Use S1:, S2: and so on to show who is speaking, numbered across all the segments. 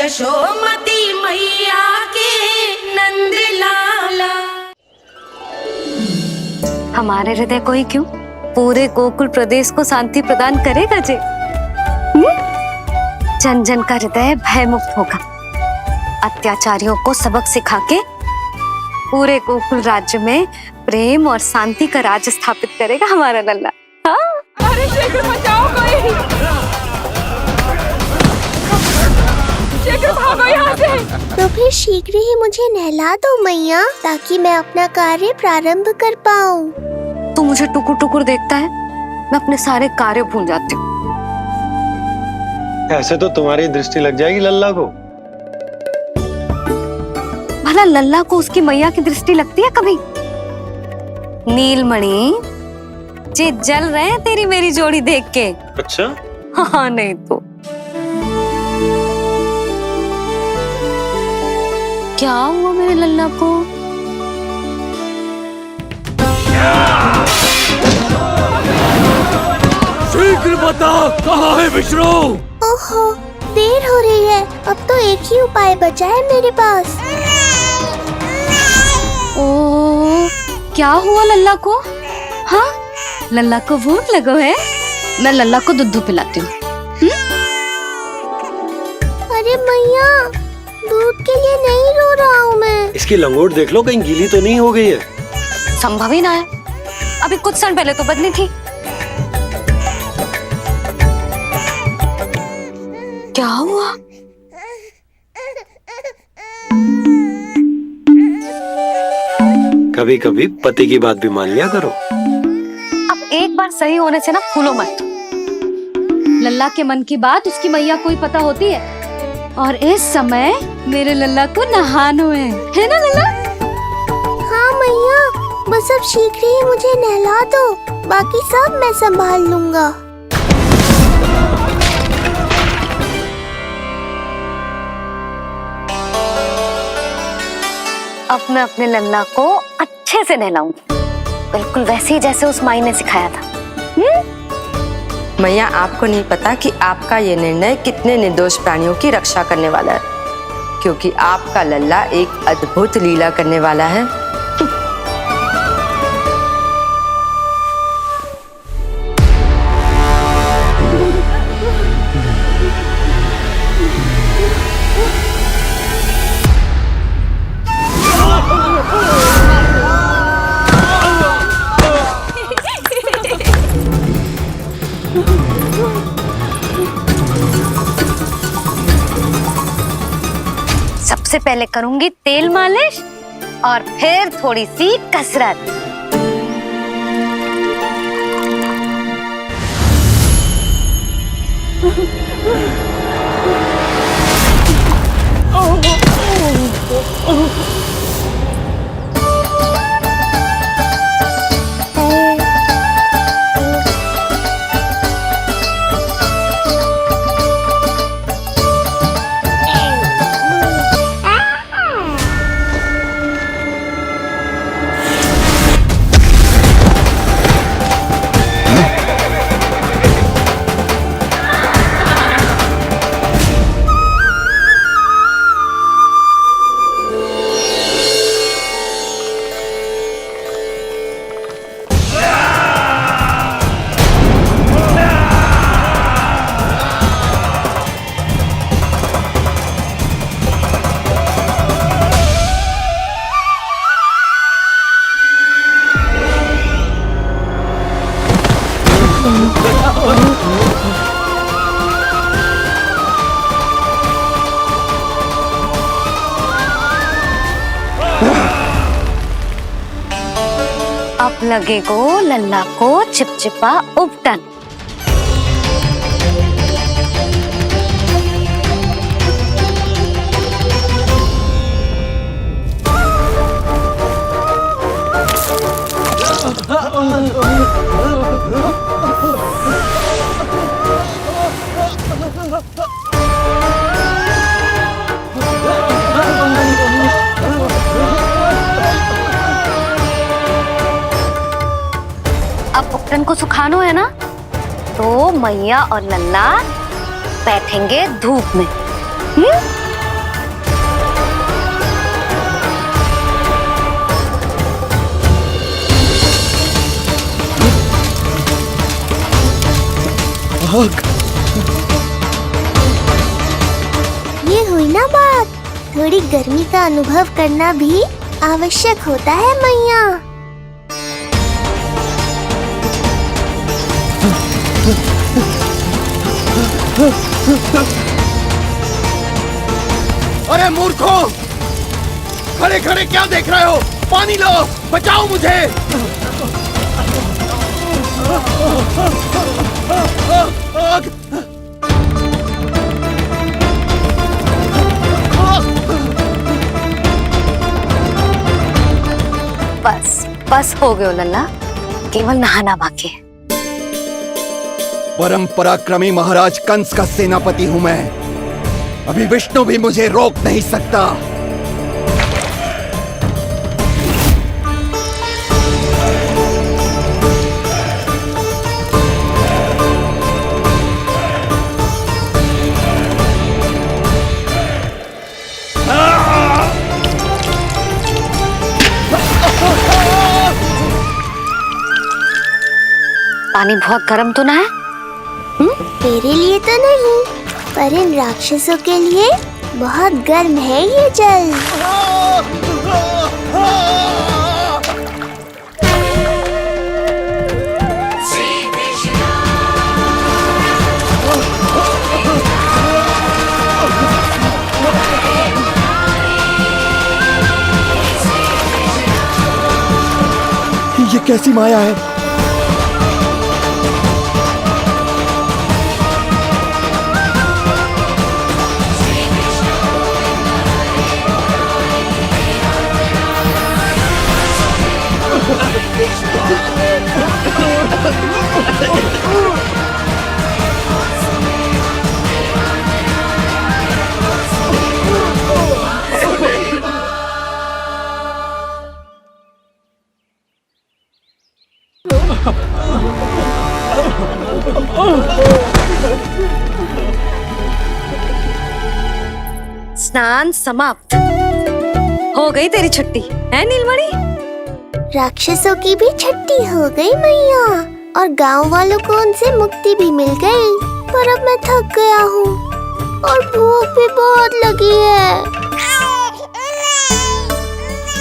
S1: यशोमती मैया के नंद लाला।
S2: हमारे हृदय को ही क्यों, पूरे गोकुल प्रदेश को शांति प्रदान करेगा जे। जन जन का हृदय भयमुक्त होगा, अत्याचारियों को सबक सिखा के पूरे गोकुल राज्य में प्रेम और शांति का राज स्थापित करेगा हमारा लल्ला। हाँ?
S3: अरे शीघ्र बचाओ कोई, शीघ्र भागो यहाँ से।
S4: तो फिर शीघ्र ही मुझे नहला दो मैया, ताकि मैं अपना कार्य प्रारंभ कर पाऊँ।
S2: तू मुझे टुकुर टुकुर देखता है, मैं अपने सारे कार्य भूल जाती हूँ।
S5: ऐसे तो तुम्हारी दृष्टि लग जाएगी लल्ला को।
S2: भला लल्ला को उसकी मैया की दृष्टि लगती है कभी? नीलमणि जे जल रहे हैं तेरी मेरी जोड़ी देख के।
S5: अच्छा?
S2: हाँ नहीं तो क्या हुआ मेरे लल्ला को?
S6: शीघ्र बता, कहाँ है विष्णु?
S4: ओहो, देर हो रही है, अब तो एक ही उपाय बचा है मेरे पास।
S2: ओ, क्या हुआ लल्ला को? हाँ, लल्ला को भूख लगो है? मैं लल्ला को दूध पिलाती हूँ।
S4: अरे मैया, दूध के लिए नहीं रो रहा हूँ मैं।
S5: इसकी लंगोट देख लो, कहीं गीली तो नहीं हो गई है।
S2: संभव ही ना है, अभी कुछ क्षण पहले तो बदली थी। क्या हुआ?
S5: कभी कभी पति की बात भी मान लिया करो।
S2: अब एक बार सही होने से ना फूलो मत। लल्ला के मन की बात उसकी मैया को ही पता होती है, और इस समय मेरे लल्ला को नहानो है ना लल्ला?
S4: हाँ मैया, बस अब शीघ्र ही मुझे नहला दो, बाकी सब मैं संभाल लूंगा।
S2: अब मैं अपने लल्ला को अच्छे से नहलाऊंगी, बिल्कुल वैसे ही जैसे उस माई ने सिखाया था।
S7: मैया, आपको नहीं पता कि आपका ये निर्णय कितने निर्दोष प्राणियों की रक्षा करने वाला है, क्योंकि आपका लल्ला एक अद्भुत लीला करने वाला है।
S2: सबसे पहले करूंगी तेल मालिश और फिर थोड़ी सी कसरत। अब लगेगो लल्ला को चिपचिपा उपटन। अब उपटन को सुखानो है ना, तो मैया और लल्ला बैठेंगे धूप में।
S6: आग।
S4: ये हुई ना बात, थोड़ी गर्मी का अनुभव करना भी आवश्यक होता है मैया।
S6: अरे मूर्खों, खड़े खड़े क्या देख रहे हो? पानी लो, बचाओ मुझे। आग!
S2: बस बस हो गयो लल्ला, केवल नहाना बाकी है।
S6: परम पराक्रमी महाराज कंस का सेनापति हूं मैं। अभी विष्णु भी मुझे रोक नहीं सकता।
S2: पानी बहुत गर्म तो ना है?
S4: तेरे लिए तो नहीं, पर इन राक्षसों के लिए बहुत गर्म है ये जल।
S6: ये कैसी माया है?
S2: स्नान समाप्त, हो गई तेरी छुट्टी है नीलमणि?
S4: राक्षसों की भी छुट्टी हो गई मैया, और गांव वालों को उनसे मुक्ति भी मिल गई। पर अब मैं थक गया हूँ और भूख भी बहुत लगी है।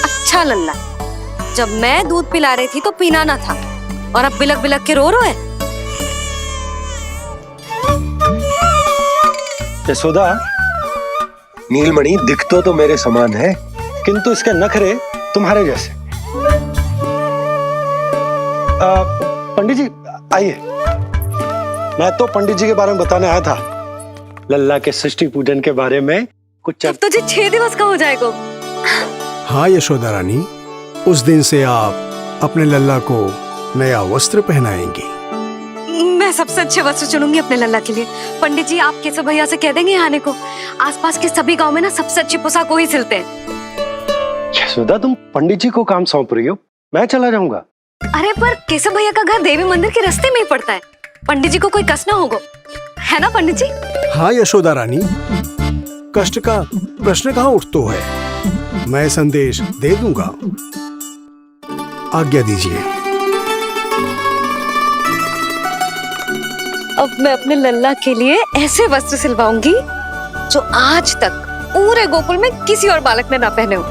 S2: अच्छा लल्ला, जब मैं दूध पिला रही थी तो पीना ना था, और अब बिलक बिलक के रो है।
S5: यशोदा, नीलमणि दिखतो तो मेरे समान है, किंतु इसके नखरे तुम्हारे जैसे। पंडित जी आइए, मैं तो पंडित जी के बारे में बताने आया था, लल्ला के सृष्टि पूजन के बारे में कुछ।
S2: अब तुझे 6 दिवस का हो जाएगा।
S8: हाँ यशोदा रानी, उस दिन से आप अपने लल्ला को नया वस्त्र पहनाएंगी।
S2: मैं सबसे अच्छे वस्त्र चुनूंगी अपने लल्ला के लिए। पंडित जी, आप केशव भैया से कह देंगे आने को। आसपास के सभी गांव में ना सबसे अच्छी पोशाक वही सिलते हैं।
S5: यशोदा, तुम पंडित जी को काम सौंप रही हो, मैं चला जाऊंगा।
S2: अरे पर केशव भैया का घर देवी मंदिर के रास्ते में ही पड़ता है, पंडित जी को कोई कष्ट ना होगा, है ना पंडित जी?
S8: हाँ यशोदा रानी, कष्ट का प्रश्न कहाँ उठतो है, मैं संदेश दे दूंगा। आज्ञा दीजिए।
S2: अब मैं अपने लल्ला के लिए ऐसे वस्त्र सिलवाऊंगी जो आज तक पूरे गोकुल में किसी और बालक ने ना पहने हो।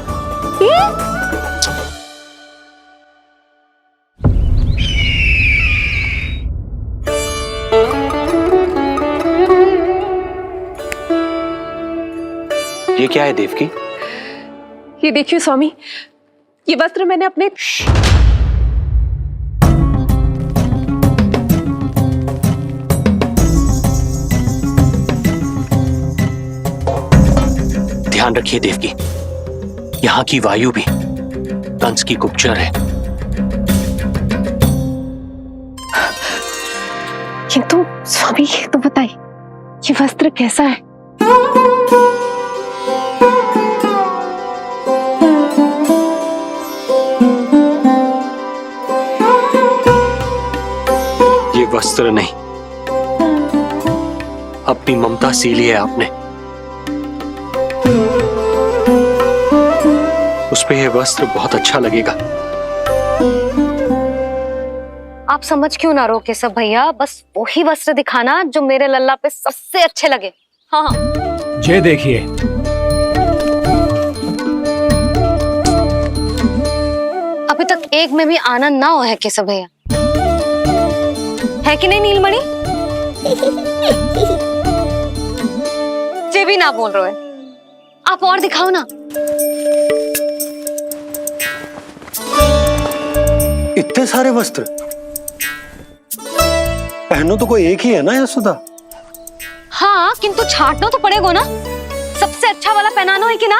S5: ये क्या है देवकी?
S3: ये देखिए स्वामी, ये वस्त्र मैंने अपने
S9: ध्यान रखिए देवकी, यहाँ की वायु भी कंस की गुप्तचर है।
S3: किंतु स्वामी ये तो बताइए, ये वस्त्र कैसा है?
S9: ये वस्त्र नहीं, अपनी ममता सी ली है आपने। उस पे यह वस्त्र बहुत अच्छा लगेगा।
S2: आप समझ क्यों ना रहो केशव भैया, बस वही वस्त्र दिखाना जो मेरे लल्ला पे सबसे अच्छे लगे। हाँ हाँ।
S8: ये देखिए,
S2: अभी तक एक में भी आनंद ना हो है केशव भैया, है कि नहीं नीलमणि? ये भी ना बोल रहे हो, आप और दिखाओ ना।
S5: इतने सारे वस्त्र पहनो तो कोई एक ही है ना यशोदा?
S2: हाँ, किंतु छांटना तो पड़ेगा ना, सबसे अच्छा वाला पहनाना है कि ना।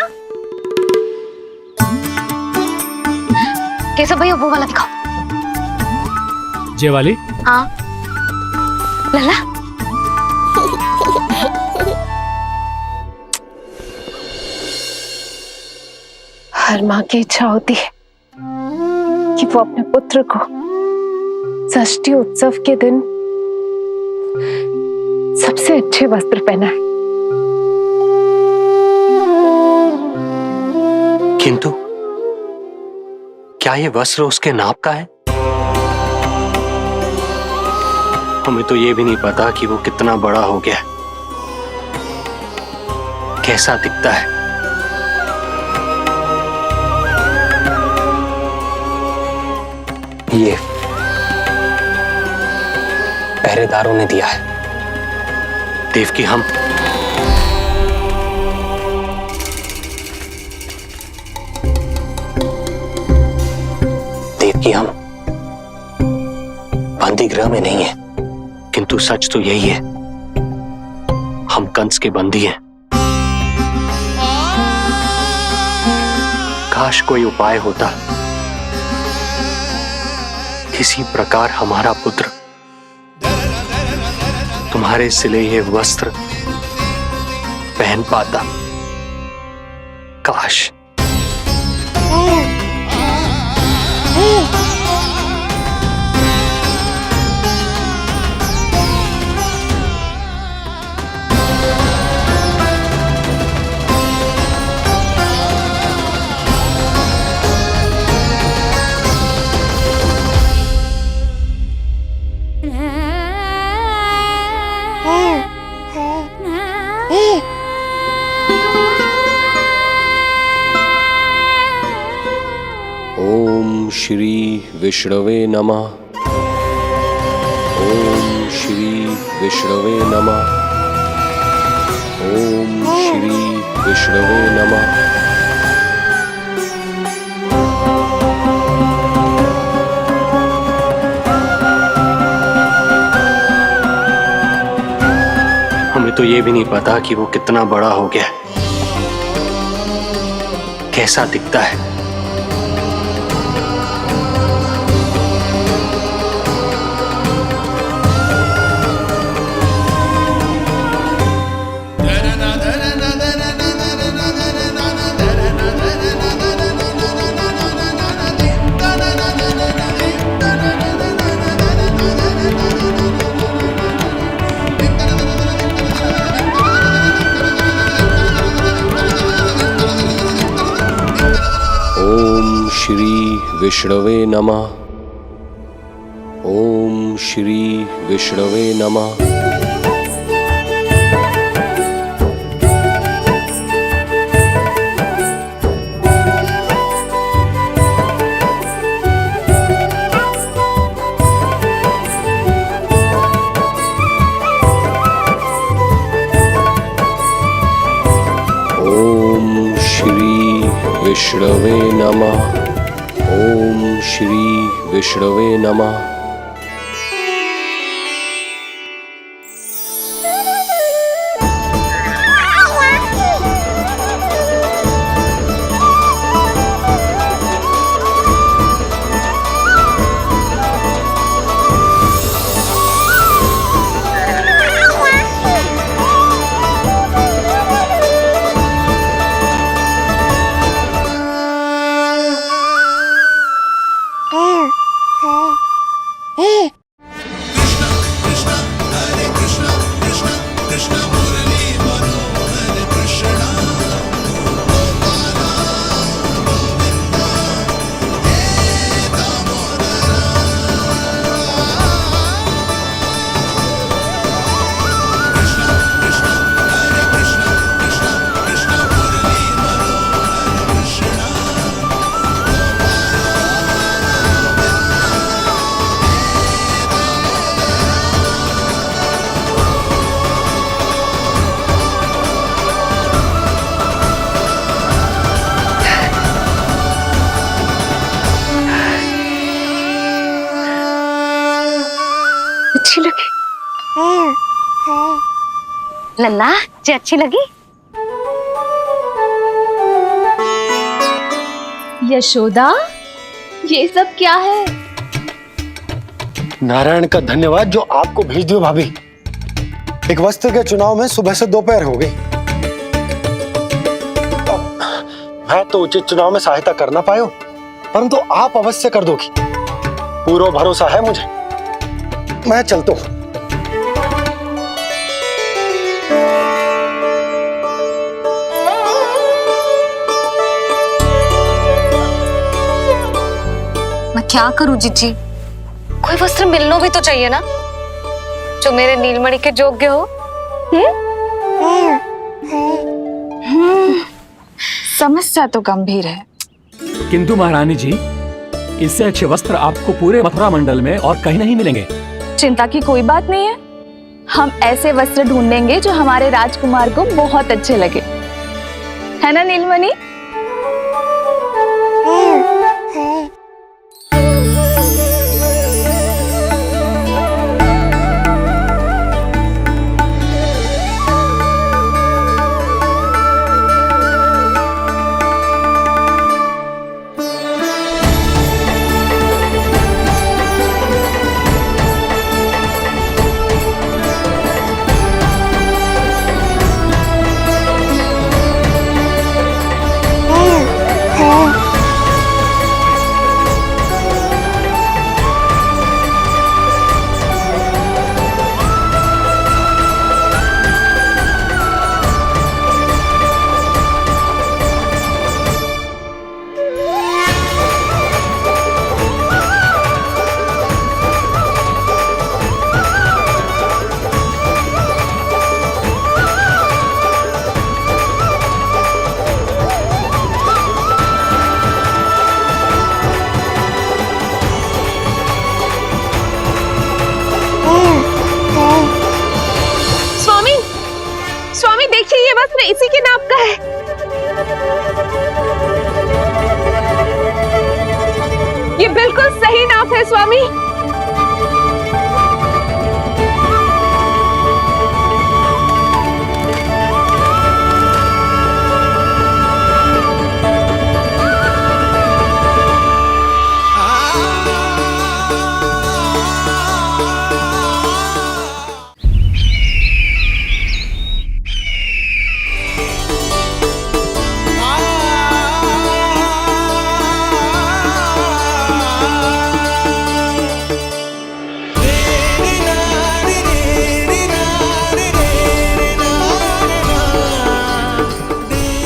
S2: केशव भैया वो वाला दिखाओ।
S8: ये वाली?
S2: हाँ लल्ला।
S3: हर माँ की इच्छा होती है कि वो अपने पुत्र को षष्ठी उत्सव के दिन सबसे अच्छे वस्त्र पहनाए।
S9: किंतु क्या ये वस्त्र उसके नाप का है? हमें तो ये भी नहीं पता कि वो कितना बड़ा हो गया, कैसा दिखता है। ये पहरेदारों ने दिया है। देवकी, हम बंदी गृह में नहीं है, किंतु सच तो यही है, हम कंस के बंदी हैं। काश कोई उपाय होता, किसी प्रकार हमारा पुत्र तुम्हारे सिले ये वस्त्र पहन पाता। काश।
S10: ओम श्री विष्णवे नमः। ओम श्री विष्णवे नमः। ओम श्री विष्णवे नमः।
S9: हमें तो ये भी नहीं पता कि वो कितना बड़ा हो गया, कैसा दिखता है।
S10: ओम श्री विष्णवे नमः। ओम श्री विष्णवे नमः। ओम श्री विष्णवे नमः। ओम श्री विष्णवे नमः।
S2: लल्ला जी अच्छी लगी?
S3: यशोदा, ये सब क्या है?
S5: नारायण का धन्यवाद जो आपको भेज दियो भाभी। एक वस्त्र के चुनाव में सुबह से दोपहर हो गई। मैं तो उचित चुनाव में सहायता कर ना पायो, परंतु आप अवश्य कर दोगी, पूरा भरोसा है मुझे। मैं चलता हूं।
S2: मैं क्या करूं जीजी? कोई वस्त्र मिलना भी तो चाहिए ना, जो मेरे नीलमणि के योग्य हो।
S3: समस्या तो गंभीर है।
S11: किंतु महारानी जी, इससे अच्छे वस्त्र आपको पूरे मथुरा मंडल में और कहीं नहीं मिलेंगे।
S3: चिंता की कोई बात नहीं है, हम ऐसे वस्त्र ढूंढेंगे जो हमारे राजकुमार को बहुत अच्छे लगे, है ना नीलमणि? स्वामी देखिए, ये वस्त्र इसी के नाप का है। ये बिल्कुल सही नाप है स्वामी।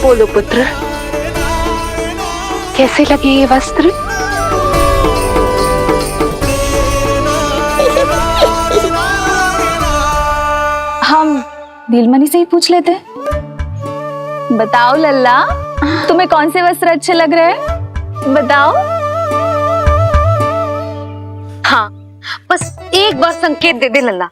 S3: बोलो पुत्र, कैसे लगे ये वस्त्र? हम नीलमणि से ही पूछ लेते। बताओ लल्ला, तुम्हें कौन से वस्त्र अच्छे लग रहे हैं? बताओ।
S2: हाँ, बस एक बार संकेत दे दे लल्ला।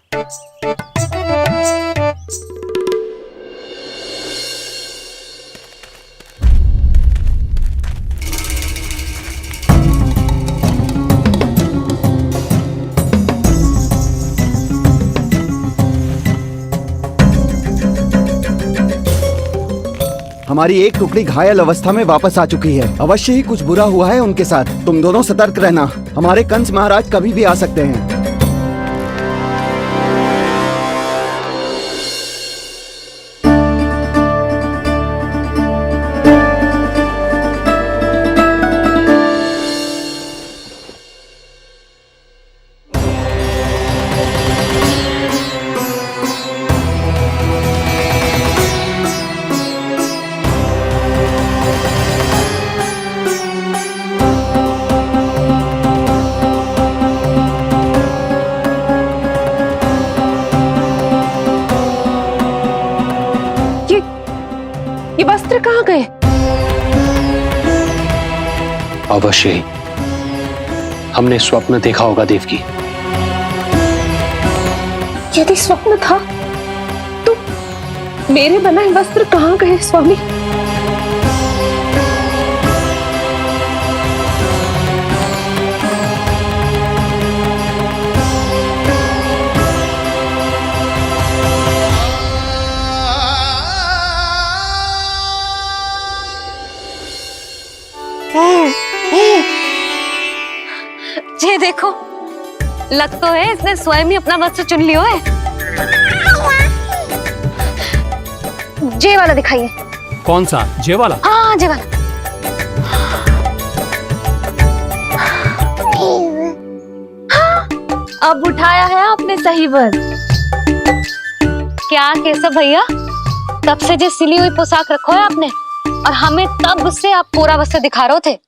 S6: हमारी एक टुकड़ी घायल अवस्था में वापस आ चुकी है। अवश्य ही कुछ बुरा हुआ है उनके साथ। तुम दोनों सतर्क रहना, हमारे कंस महाराज कभी भी आ सकते हैं।
S3: ये वस्त्र कहाँ गए?
S9: अवश्य ही हमने स्वप्न देखा होगा देवकी।
S3: यदि स्वप्न था तो मेरे बनाए वस्त्र कहाँ गए स्वामी?
S2: देखो, लग तो है इसने स्वयं ही अपना वस्त्र चुन लियो है। जे वाला दिखाइए।
S11: कौन सा? जे वाला?
S2: हाँ, जे वाला।
S3: अब उठाया है आपने सही वस्त्र।
S2: क्या केशव भैया, तब से जो सिली हुई पोशाक रखो है आपने, और हमें तब से आप पूरा वस्त्र दिखा रहे थे।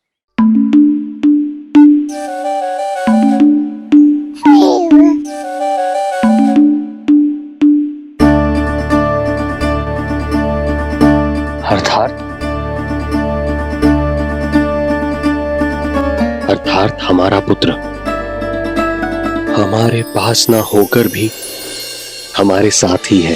S9: अर्थात हमारा पुत्र हमारे पास ना होकर भी हमारे साथ ही है।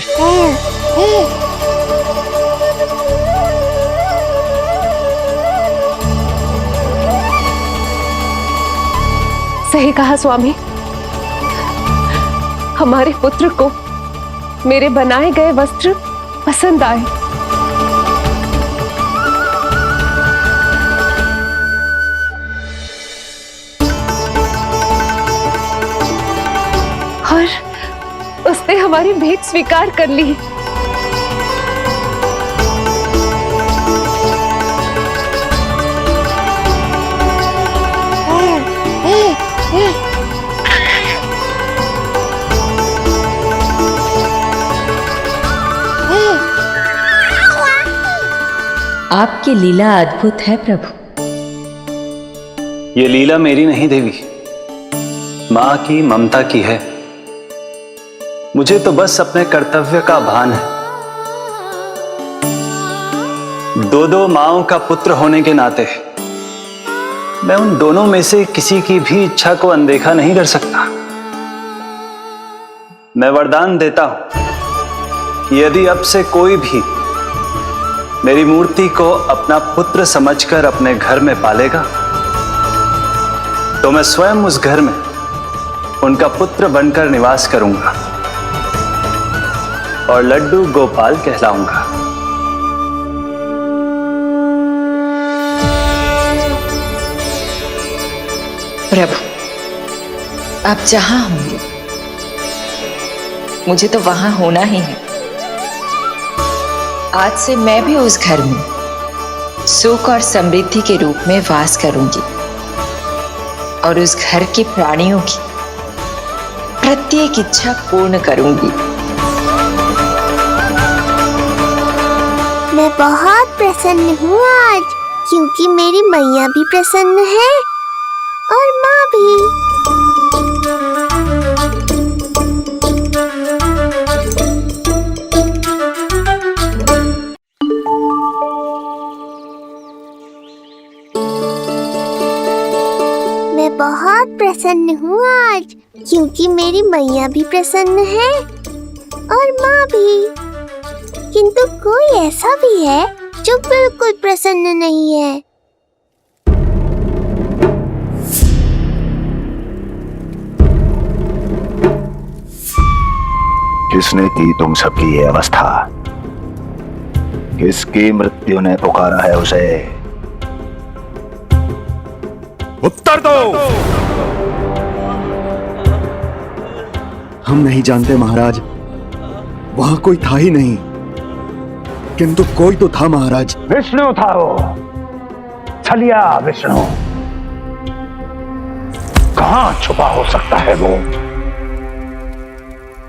S12: सही कहा स्वामी, हमारे पुत्र को मेरे बनाए गए वस्त्र पसंद आए। और उसने हमारी भेंट स्वीकार कर ली।
S13: आपकी लीला अद्भुत है प्रभु।
S14: ये लीला मेरी नहीं देवी, मां की ममता की है। मुझे तो बस अपने कर्तव्य का भान है। दो माओं का पुत्र होने के नाते मैं उन दोनों में से किसी की भी इच्छा को अनदेखा नहीं कर सकता। मैं वरदान देता हूं कि यदि अब से कोई भी मेरी मूर्ति को अपना पुत्र समझकर अपने घर में पालेगा, तो मैं स्वयं उस घर में उनका पुत्र बनकर निवास करूंगा और लड्डू गोपाल कहलाऊंगा।
S13: प्रभु, आप जहां होंगे मुझे तो वहां होना ही है। आज से मैं भी उस घर में सुख और समृद्धि के रूप में वास करूंगी और उस घर के प्राणियों की प्रत्येक इच्छा पूर्ण करूंगी।
S4: मैं बहुत प्रसन्न हूँ आज, क्योंकि मेरी मैया भी प्रसन्न है और माँ भी। मैं बहुत प्रसन्न हूँ आज, क्योंकि मेरी मैया भी प्रसन्न है और माँ भी। किंतु कोई ऐसा भी है जो बिल्कुल प्रसन्न नहीं है।
S15: किसने की तुम सबकी ये अवस्था? किसकी मृत्यु ने पुकारा है उसे?
S6: उत्तर दो। हम नहीं जानते महाराज, वहां कोई था ही नहीं, किंतु कोई तो था महाराज।
S15: विष्णु था वो, छलिया विष्णु। कहां छुपा हो सकता है वो?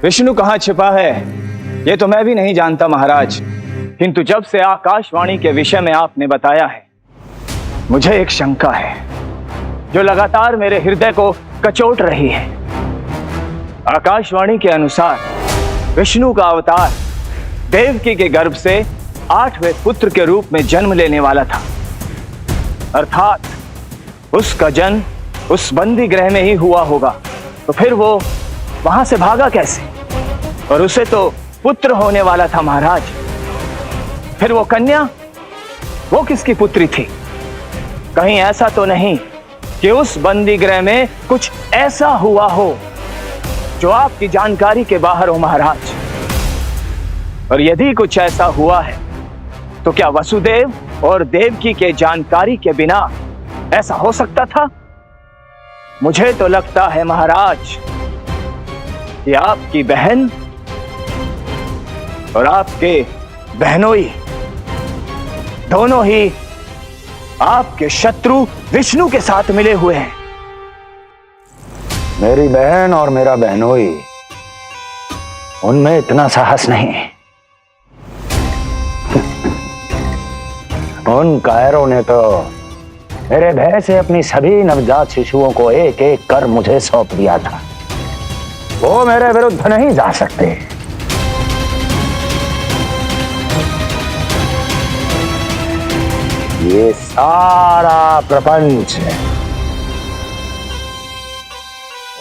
S14: विष्णु कहां छिपा है ये तो मैं भी नहीं जानता महाराज, किंतु जब से आकाशवाणी के विषय में आपने बताया है, मुझे एक शंका है जो लगातार मेरे हृदय को कचोट रही है। आकाशवाणी के अनुसार विष्णु का अवतार देवकी के गर्भ से 8वें पुत्र के रूप में जन्म लेने वाला था, अर्थात उसका जन्म उस बंदी गृह में ही हुआ होगा। तो फिर वो वहां से भागा कैसे? और उसे तो पुत्र होने वाला था महाराज। फिर वो कन्या, वो किसकी पुत्री थी? कहीं ऐसा तो नहीं कि उस बंदी गृह में कुछ ऐसा हुआ हो जो आपकी जानकारी के बाहर हो महाराज? और यदि कुछ ऐसा हुआ है तो क्या वसुदेव और देवकी के जानकारी के बिना ऐसा हो सकता था? मुझे तो लगता है महाराज कि आपकी बहन और आपके बहनोई दोनों ही आपके शत्रु विष्णु के साथ मिले हुए हैं।
S15: मेरी बहन और मेरा बहनोई, उनमें इतना साहस नहीं है। उन कायरों ने तो मेरे भय से अपनी सभी नवजात शिशुओं को एक एक कर मुझे सौंप दिया था। वो मेरे विरुद्ध नहीं जा सकते। ये सारा प्रपंच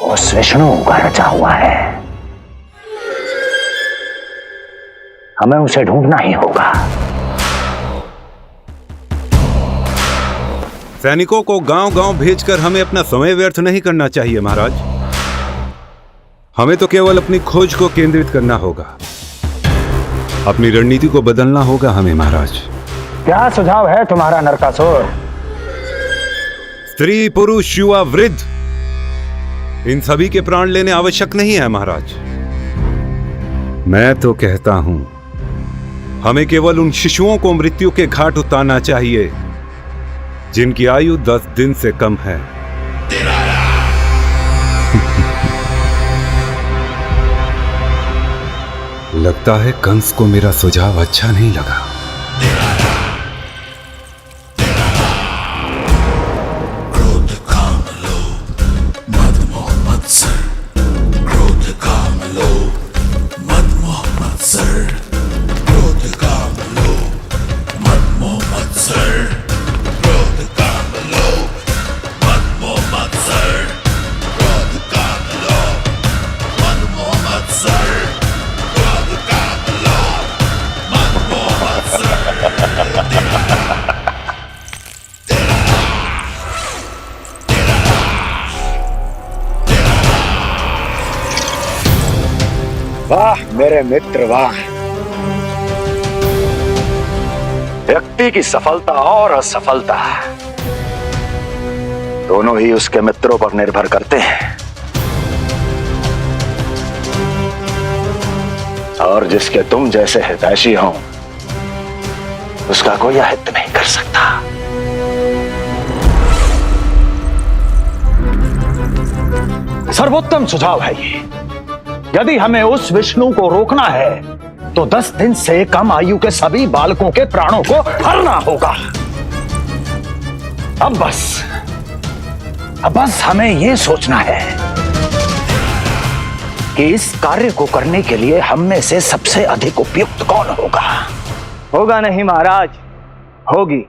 S15: उस विष्णु का रचा हुआ है। हमें उसे ढूंढना ही होगा।
S16: सैनिकों को गांव-गांव भेजकर हमें अपना समय व्यर्थ नहीं करना चाहिए महाराज। हमें तो केवल अपनी खोज को केंद्रित करना होगा। अपनी रणनीति को बदलना होगा हमें महाराज।
S15: क्या सुझाव है तुम्हारा नरकासुर?
S16: स्त्री, पुरुष, युवा, वृद्ध, इन सभी के प्राण लेने आवश्यक नहीं है महाराज। मैं तो कहता हूं हमें केवल उन शिशुओं को मृत्यु के घाट उतारना चाहिए जिनकी आयु 10 दिन से कम है। लगता है कंस को मेरा सुझाव अच्छा नहीं लगा।
S17: क्रोध काम लोभ मद मोह मत्सर, क्रोध काम लोभ मद मोह मत्सर, क्रोध काम लोभ मद मोह मत्सर, क्रोध काम लोभ मद मोह मत्सर, क्रोध काम लोभ मद मोह मत्सर, क्रोध काम लोभ मद मोह मत्सर।
S15: वाह मेरे मित्र वाह। व्यक्ति की सफलता और असफलता दोनों ही उसके मित्रों पर निर्भर करते हैं, और जिसके तुम जैसे हितैषी हो उसका कोई अहित नहीं कर सकता। सर्वोत्तम सुझाव है ये। यदि हमें उस विष्णु को रोकना है तो 10 दिन से कम आयु के सभी बालकों के प्राणों को हरना होगा। अब बस हमें यह सोचना है कि इस कार्य को करने के लिए हम में से सबसे अधिक उपयुक्त कौन होगा।
S14: होगा नहीं महाराज, होगी।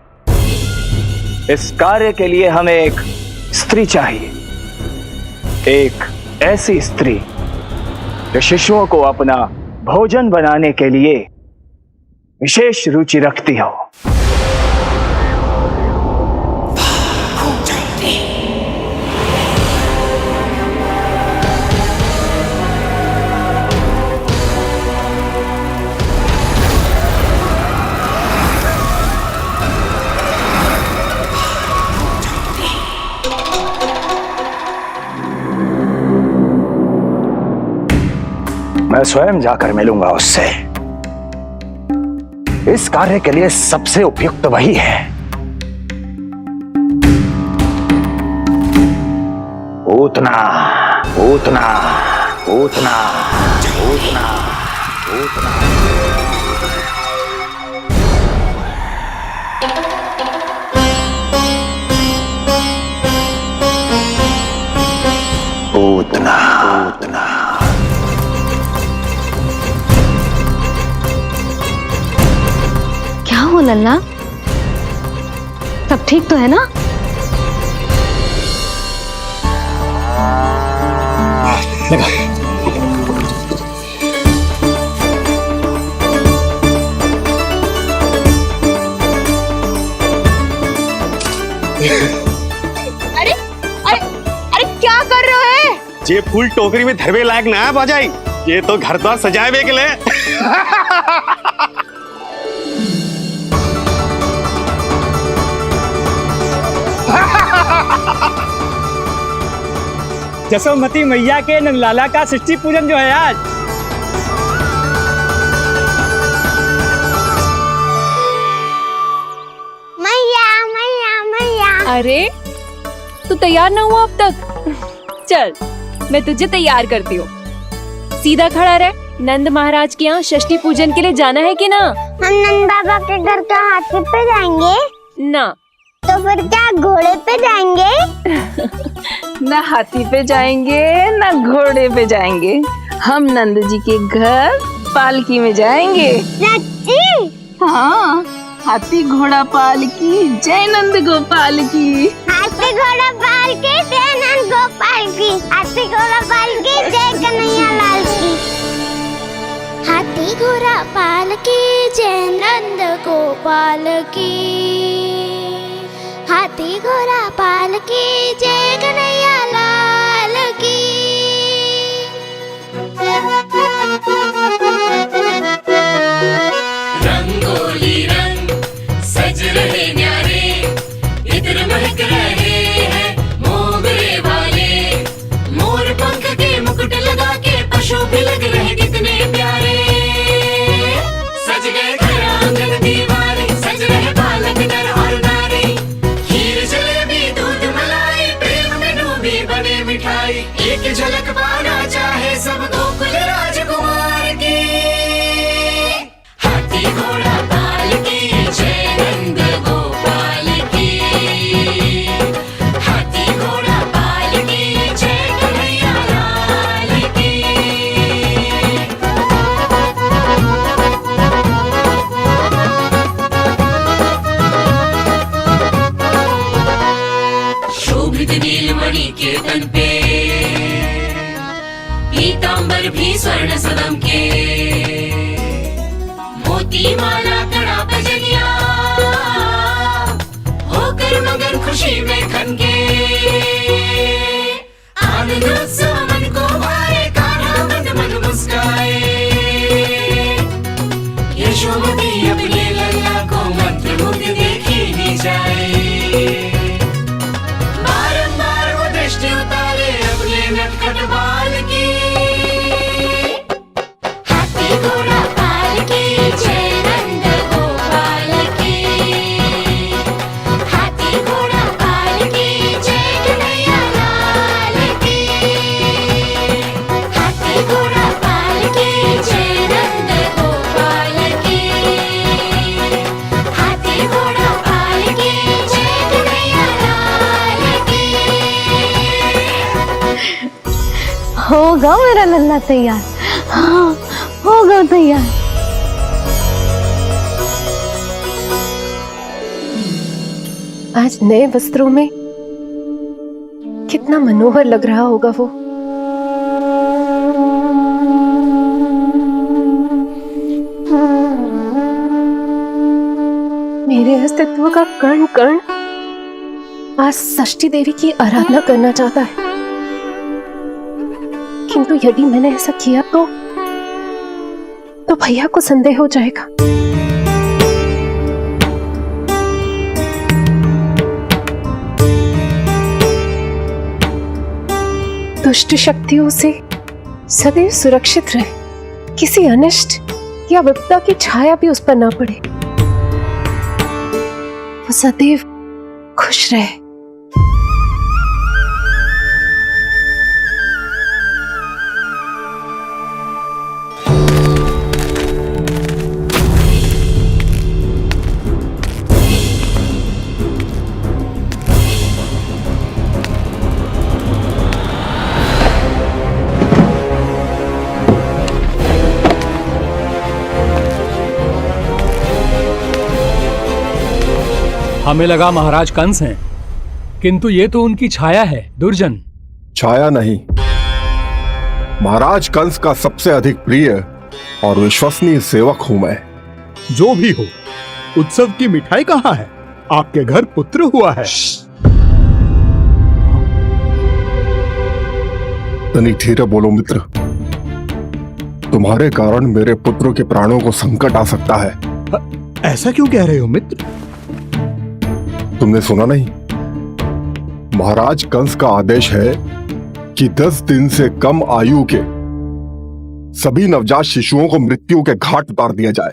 S14: इस कार्य के लिए हमें एक स्त्री चाहिए, एक ऐसी स्त्री जो शिशुओं को अपना भोजन बनाने के लिए विशेष रुचि रखती हो।
S15: मैं स्वयं जाकर मिलूंगा उससे। इस कार्य के लिए सबसे उपयुक्त वही है। पूतना पूतना पूतना पूतना पूतना। पूतना पूतना।
S2: क्या हो लल्ला, सब ठीक तो है ना?
S1: अरे अरे अरे क्या कर रहे हो?
S18: ये फूल टोकरी में धरवे लायक ना है बाजाई, ये तो घर द्वार सजाए वे के लिए।
S14: जसोमती मैया के नंदलाला का षष्ठी पूजन जो है आज।
S4: मैया मैया मैया।
S12: अरे तू तैयार ना हुआ अब तक? चल मैं तुझे तैयार करती हूँ। सीधा खड़ा रह। नंद महाराज के यहाँ षष्ठी पूजन के लिए जाना है कि ना?
S4: हम नंद बाबा के घर का हाथी पे जाएंगे
S12: ना।
S4: तो फिर क्या घोड़े पे जाएंगे?
S3: ना हाथी पे जाएंगे ना घोड़े पे जाएंगे, हम नंद जी के घर पालकी में जाएंगे।
S4: सच्ची?
S3: हाँ, हाथी घोड़ा पालकी जय नंद गोपाल की।
S4: हाथी घोड़ा पालकी जय नंद गोपाल की। हाथी घोड़ा पालकी जय कन्हैया लाल की। हाथी घोड़ा पालकी जय नंद गोपाल की। हाथी घोड़ा पालकी जय कन्हैया लाल की।
S17: रंगोली रंग सज रहे न्यारे, इत्र महक रहे हैं मोगरे वाले। मोर पंख के मुकुट लगा के पशु भी लग रहे कितने प्यारे। सज गए घर आंगन दीवारे, सज रहे बालक नर और नारी। खीर जलेबी दूध मलाई, प्रेम में डूबी बने मिठाई। एक झलक पाना चाहे सब गोकुल राजकुमार की। हाथी घोड़ा पालकी जय नंद गोपाल की। हाथी घोड़ा पालकी जय कन्हैया लाल की। शोभित नीलमणि के तन पे, पीतांबर भी स्वर्ण सदम के। मोती माला कड़ा बजनिया, होकर मगन खुशी में खनके। आनंद उत्सव मन को भाए, कान्हा मन मन मुस्काए। यशोमती अपने लल्ला को मंत्रमुग्ध देखी ही जाए। बारंबार वो दृष्टि उतारे अपने नटखट बाल की। हाथी घोड़ा पालकी जय नंद गोपाल की। हाथी घोड़ा पालकी जय कन्हैया लाल की। हाथी घोड़ा पालकी जय नंद गोपाल की। हाथी घोड़ा पालकी जय कन्हैया लाल की।
S2: होगा मेरा लल्ला तैयार। हाँ, होगा तैयार।
S12: आज नए वस्त्रों में कितना मनोहर लग रहा होगा वो। मेरे अस्तित्व का कण कण आज षष्ठी देवी की आराधना करना चाहता है। किंतु यदि मैंने ऐसा किया तो भैया को संदेह हो जाएगा। दुष्ट शक्तियों से सदैव सुरक्षित रहे, किसी अनिष्ट या विपदा की छाया भी उस पर ना पड़े। वो सदैव खुश रहे।
S11: हमें लगा महाराज कंस हैं, किंतु ये तो उनकी छाया है। दुर्जन
S19: छाया नहीं, महाराज कंस का सबसे अधिक प्रिय और विश्वसनीय सेवक हूं मैं।
S8: जो भी हो, उत्सव की मिठाई कहाँ है? आपके घर पुत्र हुआ है।
S19: तनी धीरे बोलो मित्र, तुम्हारे कारण मेरे पुत्रों के प्राणों को संकट आ सकता है।
S8: ऐसा क्यों कह रहे हो मित्र?
S19: तुमने सुना नहीं? महाराज कंस का आदेश है कि 10 दिन से कम आयु के सभी नवजात शिशुओं को मृत्यु के घाट उतार दिया जाए।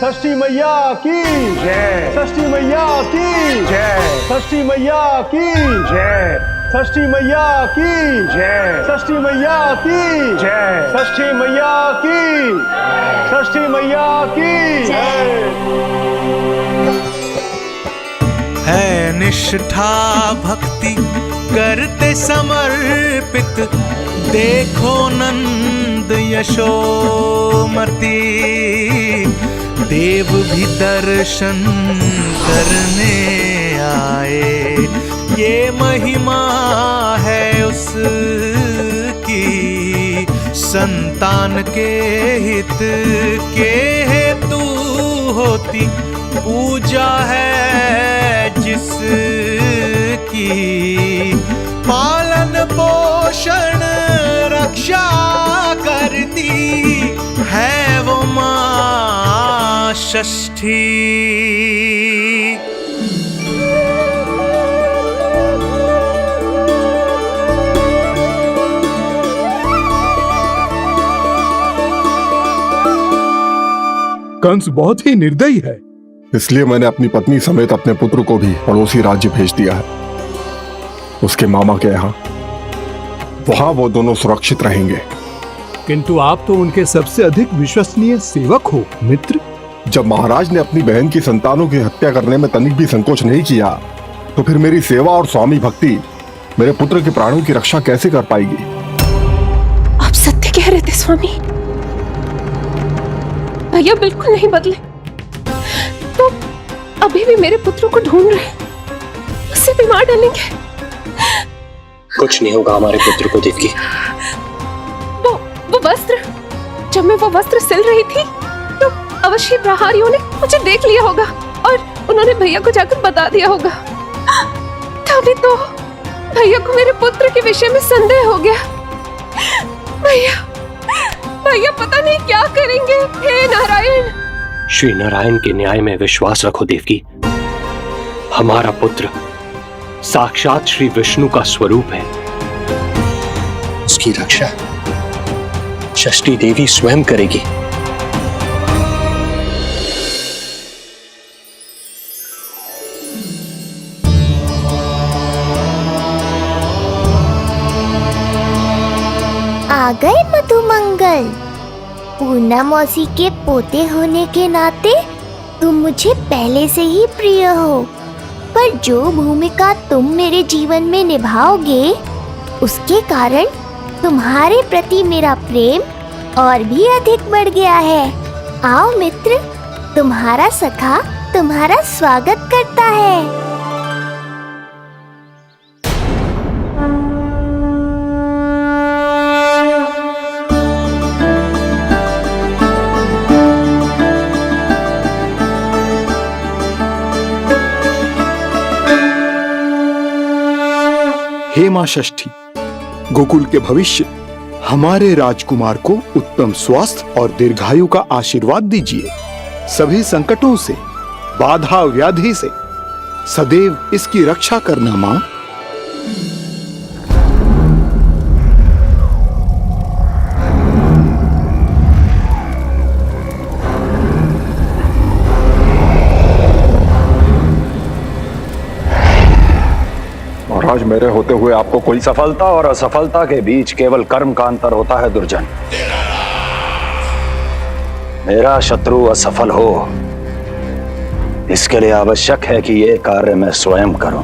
S5: षष्ठी मैया की जय, षष्ठी मैया की जय, षष्ठी मैया की जय, षष्ठी मैया की जय, षष्ठी मैया की जय, षष्ठी मैया की, षष्ठी मैया की जय।
S17: है निष्ठा भक्ति करते समर्पित, देखो नंद यशोमती, देव भी दर्शन करने आए, ये महिमा है उसकी, संतान के हित के हेतु होती पूजा है जिसकी, पालन पोषण रक्षा करती है वो माँ षष्ठी।
S19: कंस बहुत ही निर्दयी है, इसलिए मैंने अपनी पत्नी समेत अपने पुत्र को भी पड़ोसी राज्य भेज दिया है, उसके मामा के यहाँ। वहां वो दोनों सुरक्षित रहेंगे।
S8: किंतु आप तो उनके सबसे अधिक विश्वसनीय सेवक हो मित्र।
S19: जब महाराज ने अपनी बहन की संतानों की हत्या करने में तनिक भी संकोच नहीं किया, तो फिर मेरी सेवा और स्वामी भक्ति मेरे पुत्र के प्राणों की रक्षा कैसे कर पाएगी?
S12: आप सत्य कह रहे थे स्वामी, भैया बिल्कुल नहीं बदले, तो अभी भी मेरे पुत्र को ढूंढ रहे, उसे भी मार डालेंगे।
S9: कुछ नहीं होगा हमारे पुत्र को देवकी।
S12: वो वस्त्र, जब मैं वो वस्त्र सिल रही थी तो अवश्य प्रहारियों ने मुझे देख लिया होगा और उन्होंने भैया को जाकर बता दिया होगा, तभी तो भैया को मेरे पुत्र के विषय में संदेह हो गया। भैया पता नहीं क्या करेंगे। हे नारायण।
S9: श्री नारायण के न्याय में विश्वास रखो देवकी। हमारा पुत्र साक्षात श्री विष्णु का स्वरूप है, उसकी रक्षा षष्ठी देवी स्वयं करेगी।
S4: आ गए मधुमंगल। पूर्णा मौसी के पोते होने के नाते तुम मुझे पहले से ही प्रिय हो, पर जो भूमिका तुम मेरे जीवन में निभाओगे उसके कारण तुम्हारे प्रति मेरा प्रेम और भी अधिक बढ़ गया है। आओ मित्र, तुम्हारा सखा तुम्हारा स्वागत करता है।
S20: हे मां षष्ठी, गोकुल के भविष्य हमारे राजकुमार को उत्तम स्वास्थ्य और दीर्घायु का आशीर्वाद दीजिए। सभी संकटों से, बाधा व्याधि से सदैव इसकी रक्षा करना मां।
S15: महाराज, मेरे होते हुए आपको कोई सफलता और असफलता के बीच केवल कर्म का अंतर होता है दुर्जन। मेरा शत्रु असफल हो, इसके लिए आवश्यक है कि ये कार्य मैं स्वयं करूं।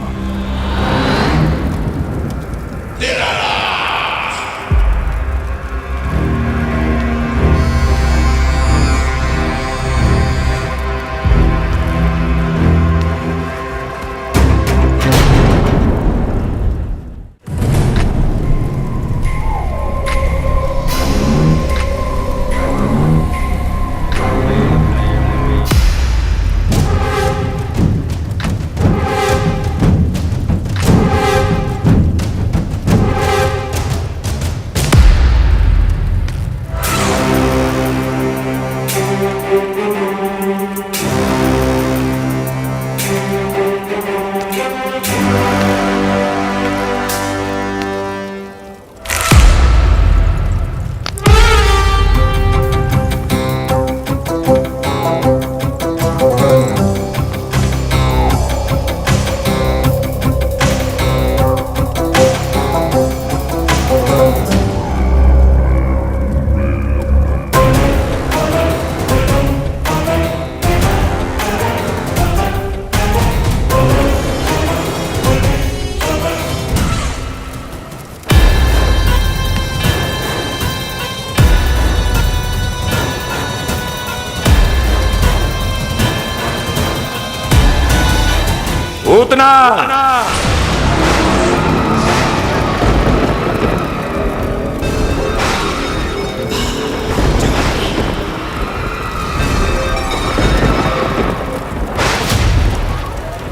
S15: पूतना।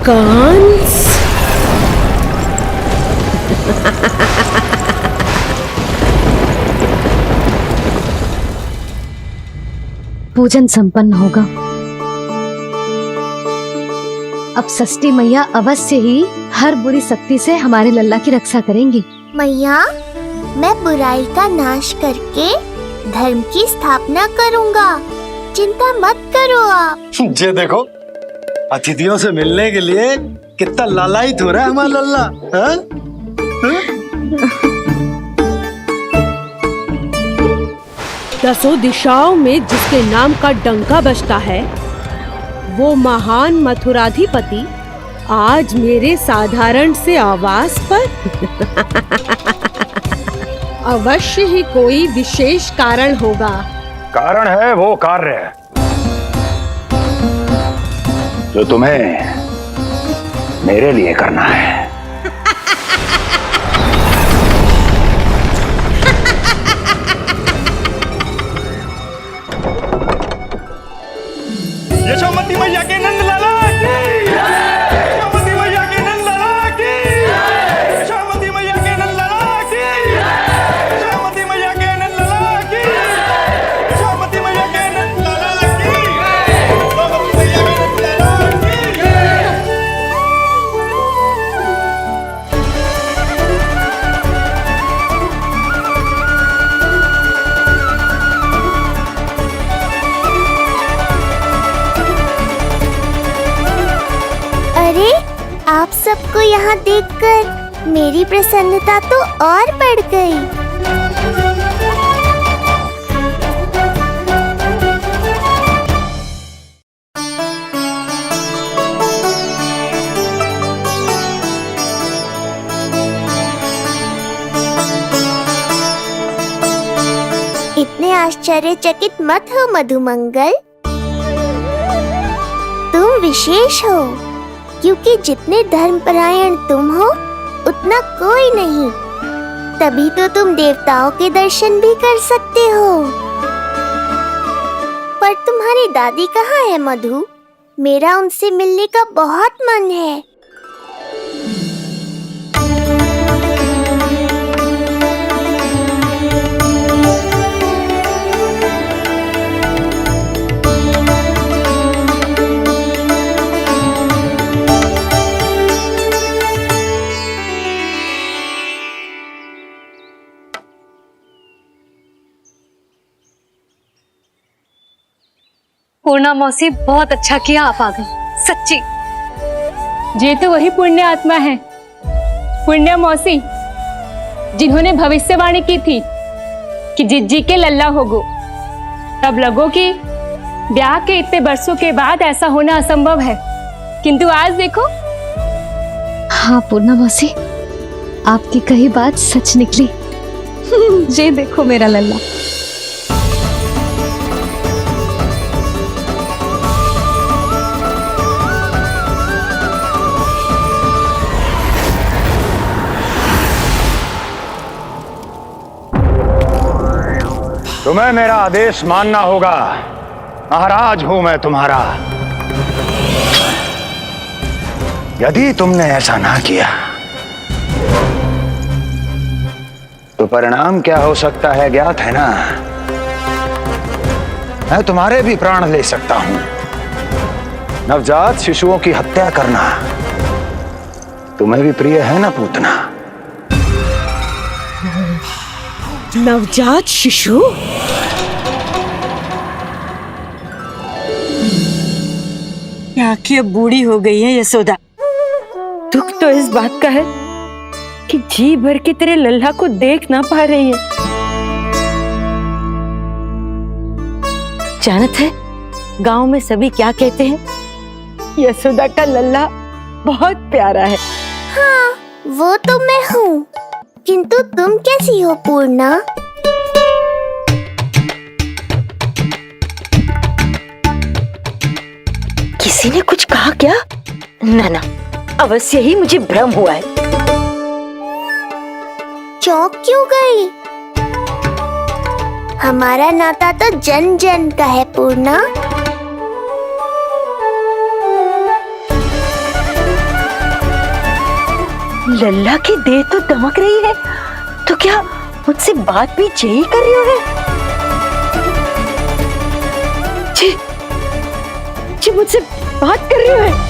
S12: कंस
S2: पूजन संपन्न होगा। अब षष्ठी मैया अवश्य ही हर बुरी शक्ति से हमारे लल्ला की रक्षा करेंगी।
S4: मैया, मैं बुराई का नाश करके धर्म की स्थापना करूंगा, चिंता मत करो आप।
S18: ये देखो, अतिथियों से मिलने के लिए कितना लालायित हो रहा है हमारा लल्ला। हाँ?
S12: दसों दिशाओं में जिसके नाम का डंका बजता है, वो महान मथुराधिपति आज मेरे साधारण से आवास पर। अवश्य ही कोई विशेष कारण होगा।
S15: कारण है वो कार्य जो तुम्हें मेरे लिए करना है।
S18: यशोमती मैया के नंद लाला की, यशोमती मैया के नंद लाला की, यशोमती मैया के नंद लाला की, यशोमती मैया के नंद लाला की, यशोमती मैया के नंद लाला की, यशोमती मैया के नंद लाला की।
S4: अरे, आप सबको यहाँ देखकर मेरी प्रसन्नता तो और बढ़ गई। इतने आश्चर्यचकित मत हो मधुमंगल, तुम विशेष हो, क्योंकि जितने धर्मपरायण तुम हो उतना कोई नहीं। तभी तो तुम देवताओं के दर्शन भी कर सकते हो। पर तुम्हारी दादी कहाँ है मधु? मेरा उनसे मिलने का बहुत मन है।
S2: पूर्णा मौसी, बहुत अच्छा किया आप आ गए, सच्ची।
S3: ये तो वही पुण्य आत्मा है, पुण्य मौसी, जिन्होंने भविष्यवाणी की थी कि जिज्जी के लल्ला होगो। तब लगो कि ब्याह के इतने बरसों के बाद ऐसा होना असंभव है, किंतु आज देखो।
S2: हाँ पूर्णा मौसी, आपकी कही बात सच निकली। ये देखो मेरा लल्ला।
S15: तुम्हें मेरा आदेश मानना होगा। महाराज हूं मैं तुम्हारा। यदि तुमने ऐसा ना किया तो परिणाम क्या हो सकता है ज्ञात है ना? मैं तुम्हारे भी प्राण ले सकता हूं। नवजात शिशुओं की हत्या करना तुम्हें भी प्रिय है ना पूतना?
S12: नवजात शिशु?
S21: आंखें बूढ़ी हो गई है यशोदा। दुख तो इस बात का है कि जी भर के तेरे लल्ला को देख ना पा रही है। जानत है गांव में सभी क्या कहते हैं? यशोदा का लल्ला बहुत प्यारा है।
S4: हाँ, वो तो मैं हूँ, किंतु तुम कैसी हो पूर्णा?
S21: किसी ने कुछ कहा क्या? ना ना, अवश्य ही मुझे भ्रम हुआ है।
S4: चौंक क्यों गई? हमारा नाता तो जन जन का है पूर्णा।
S21: लल्ला की देह तो दमक रही है, तो क्या मुझसे बात भी यही कर रही है? जी मुझसे बात कर रही है।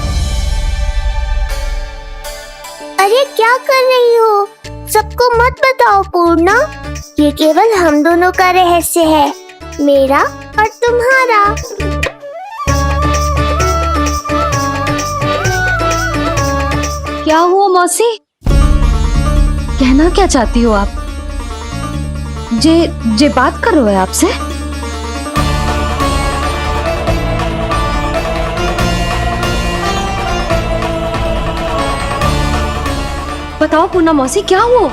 S4: अरे क्या कर रही हो? सबको मत बताओ पूर्णा, ये केवल हम दोनों का रहस्य है, मेरा और तुम्हारा।
S2: क्या हुआ मौसी? कहना क्या चाहती हो आप? जे बात कर रहे हो आपसे? बताओ पूर्णा मौसी, क्या हुआ?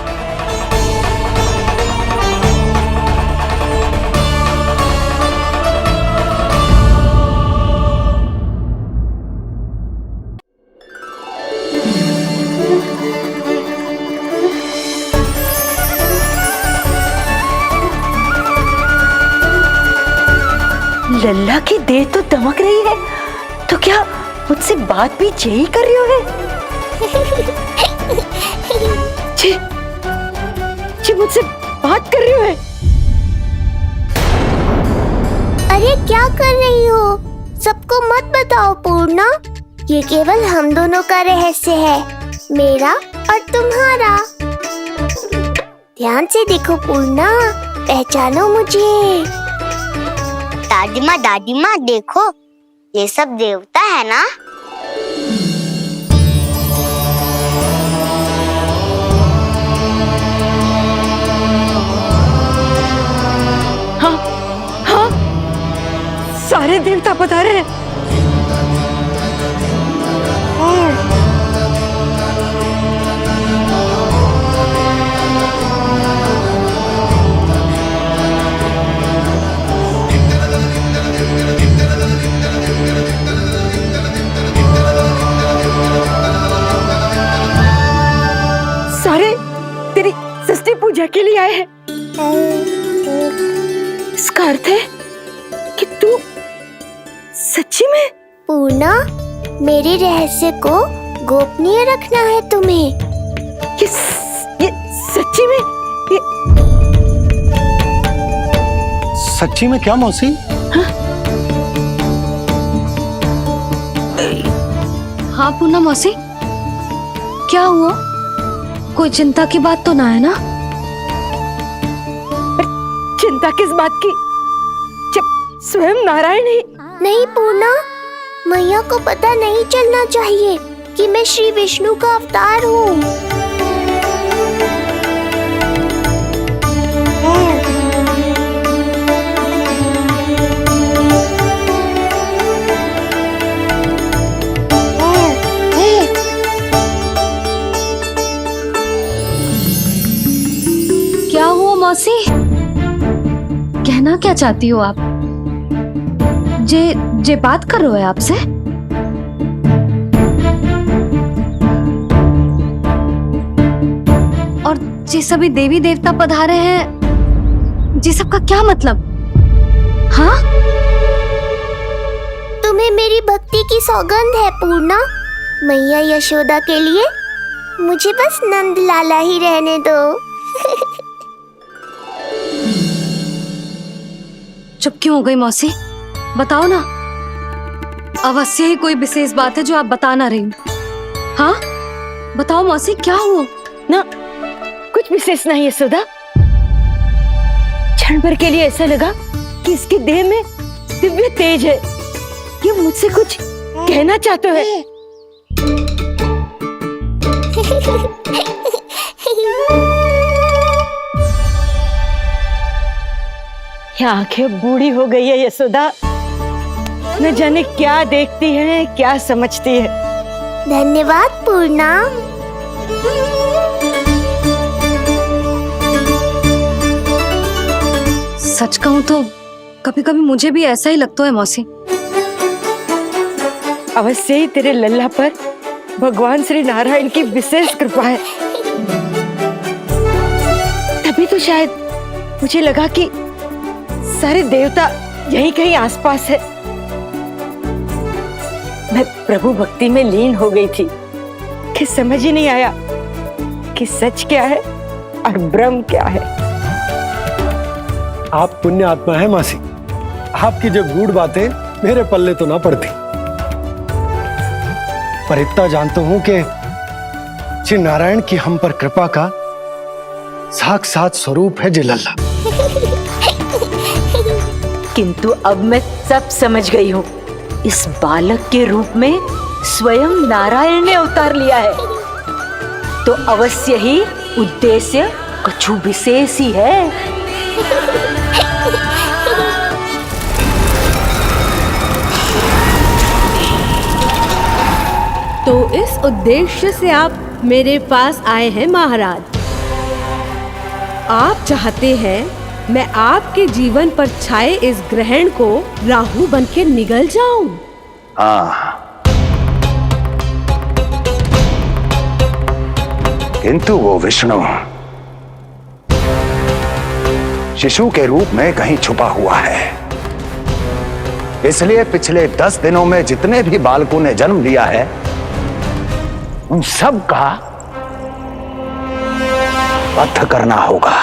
S21: लल्ला की देह तो दमक रही है, तो क्या मुझसे बात भी यही कर रही है? जी मुझसे बात कर रही है।
S4: अरे क्या कर रही हो? सबको मत बताओ पूर्णा, ये केवल हम दोनों का रहस्य है, मेरा और तुम्हारा। ध्यान से देखो पूर्णा, पहचानो मुझे। दादी माँ देखो, ये सब देवता है ना?
S21: हाँ हाँ, सारे देवता पधारे हैं। सारे तेरी षष्ठी पूजा के लिए आए हैं। इसका अर्थ है कि तू सच्ची में?
S4: पूर्णा, मेरे रहस्य को गोपनीय रखना है तुम्हें।
S21: ये सच्ची में?
S7: सच्ची में क्या मौसी?
S2: हाँ पूर्णा मौसी, क्या हुआ? कोई चिंता की बात तो ना है ना?
S21: चिंता किस बात की, जब स्वयं नारायण ही।
S4: नहीं पूर्णा, मैया को पता नहीं चलना चाहिए कि मैं श्री विष्णु का अवतार हूँ।
S2: क्या हुआ मौसी? कहना क्या चाहती हो आप? जे बात कर रहे हो आपसे? और जे सभी देवी देवता पधारे हैं, जी सबका क्या मतलब? हाँ?
S4: तुम्हें मेरी भक्ति की सौगंध है पूर्णा। मैया यशोदा के लिए मुझे बस नंद लाला ही रहने दो।
S2: चुप क्यों हो गई मौसी? बताओ ना, अवश्य ही कोई विशेष बात है जो आप बता ना रही। हाँ बताओ मौसी, क्या हुआ?
S21: ना कुछ विशेष नहीं है सुधा। क्षण भर के लिए ऐसा लगा कि इसके देह में दिव्य तेज है, ये मुझसे कुछ कहना चाहते हैं। ये आंखें बूढ़ी हो गई है यशोदा, न जाने क्या देखती है, क्या समझती है।
S4: धन्यवाद पूर्णा।
S2: सच कहूं तो कभी कभी मुझे भी ऐसा ही लगता है मौसी।
S21: अवश्य ही तेरे लल्ला पर भगवान श्री नारायण की विशेष कृपा है। तभी तो शायद मुझे लगा कि सारे देवता यहीं कहीं आसपास है। मैं प्रभु भक्ति में लीन हो गई थी कि समझ ही नहीं आया कि सच क्या है और ब्रह्म क्या है।
S8: आप पुण्य आत्मा है मासी, आपकी जो गूढ़ बातें मेरे पल्ले तो ना पड़ती, पर इतना जानता हूं कि श्री नारायण की हम पर कृपा का साक्षात स्वरूप है जिलल्ला।
S21: किंतु अब मैं सब समझ गई हूँ। इस बालक के रूप में स्वयं नारायण ने अवतार लिया है, तो अवश्य ही उद्देश्य कुछ विशेष ही है।
S10: तो इस उद्देश्य से आप मेरे पास आए हैं महाराज। आप चाहते हैं मैं आपके जीवन पर छाए इस ग्रहण को राहु बन के निगल जाऊं?
S15: हाँ, किंतु वो विष्णु शिशु के रूप में कहीं छुपा हुआ है। इसलिए पिछले 10 दिनों में जितने भी बालकों ने जन्म लिया है उन सब का वध करना होगा।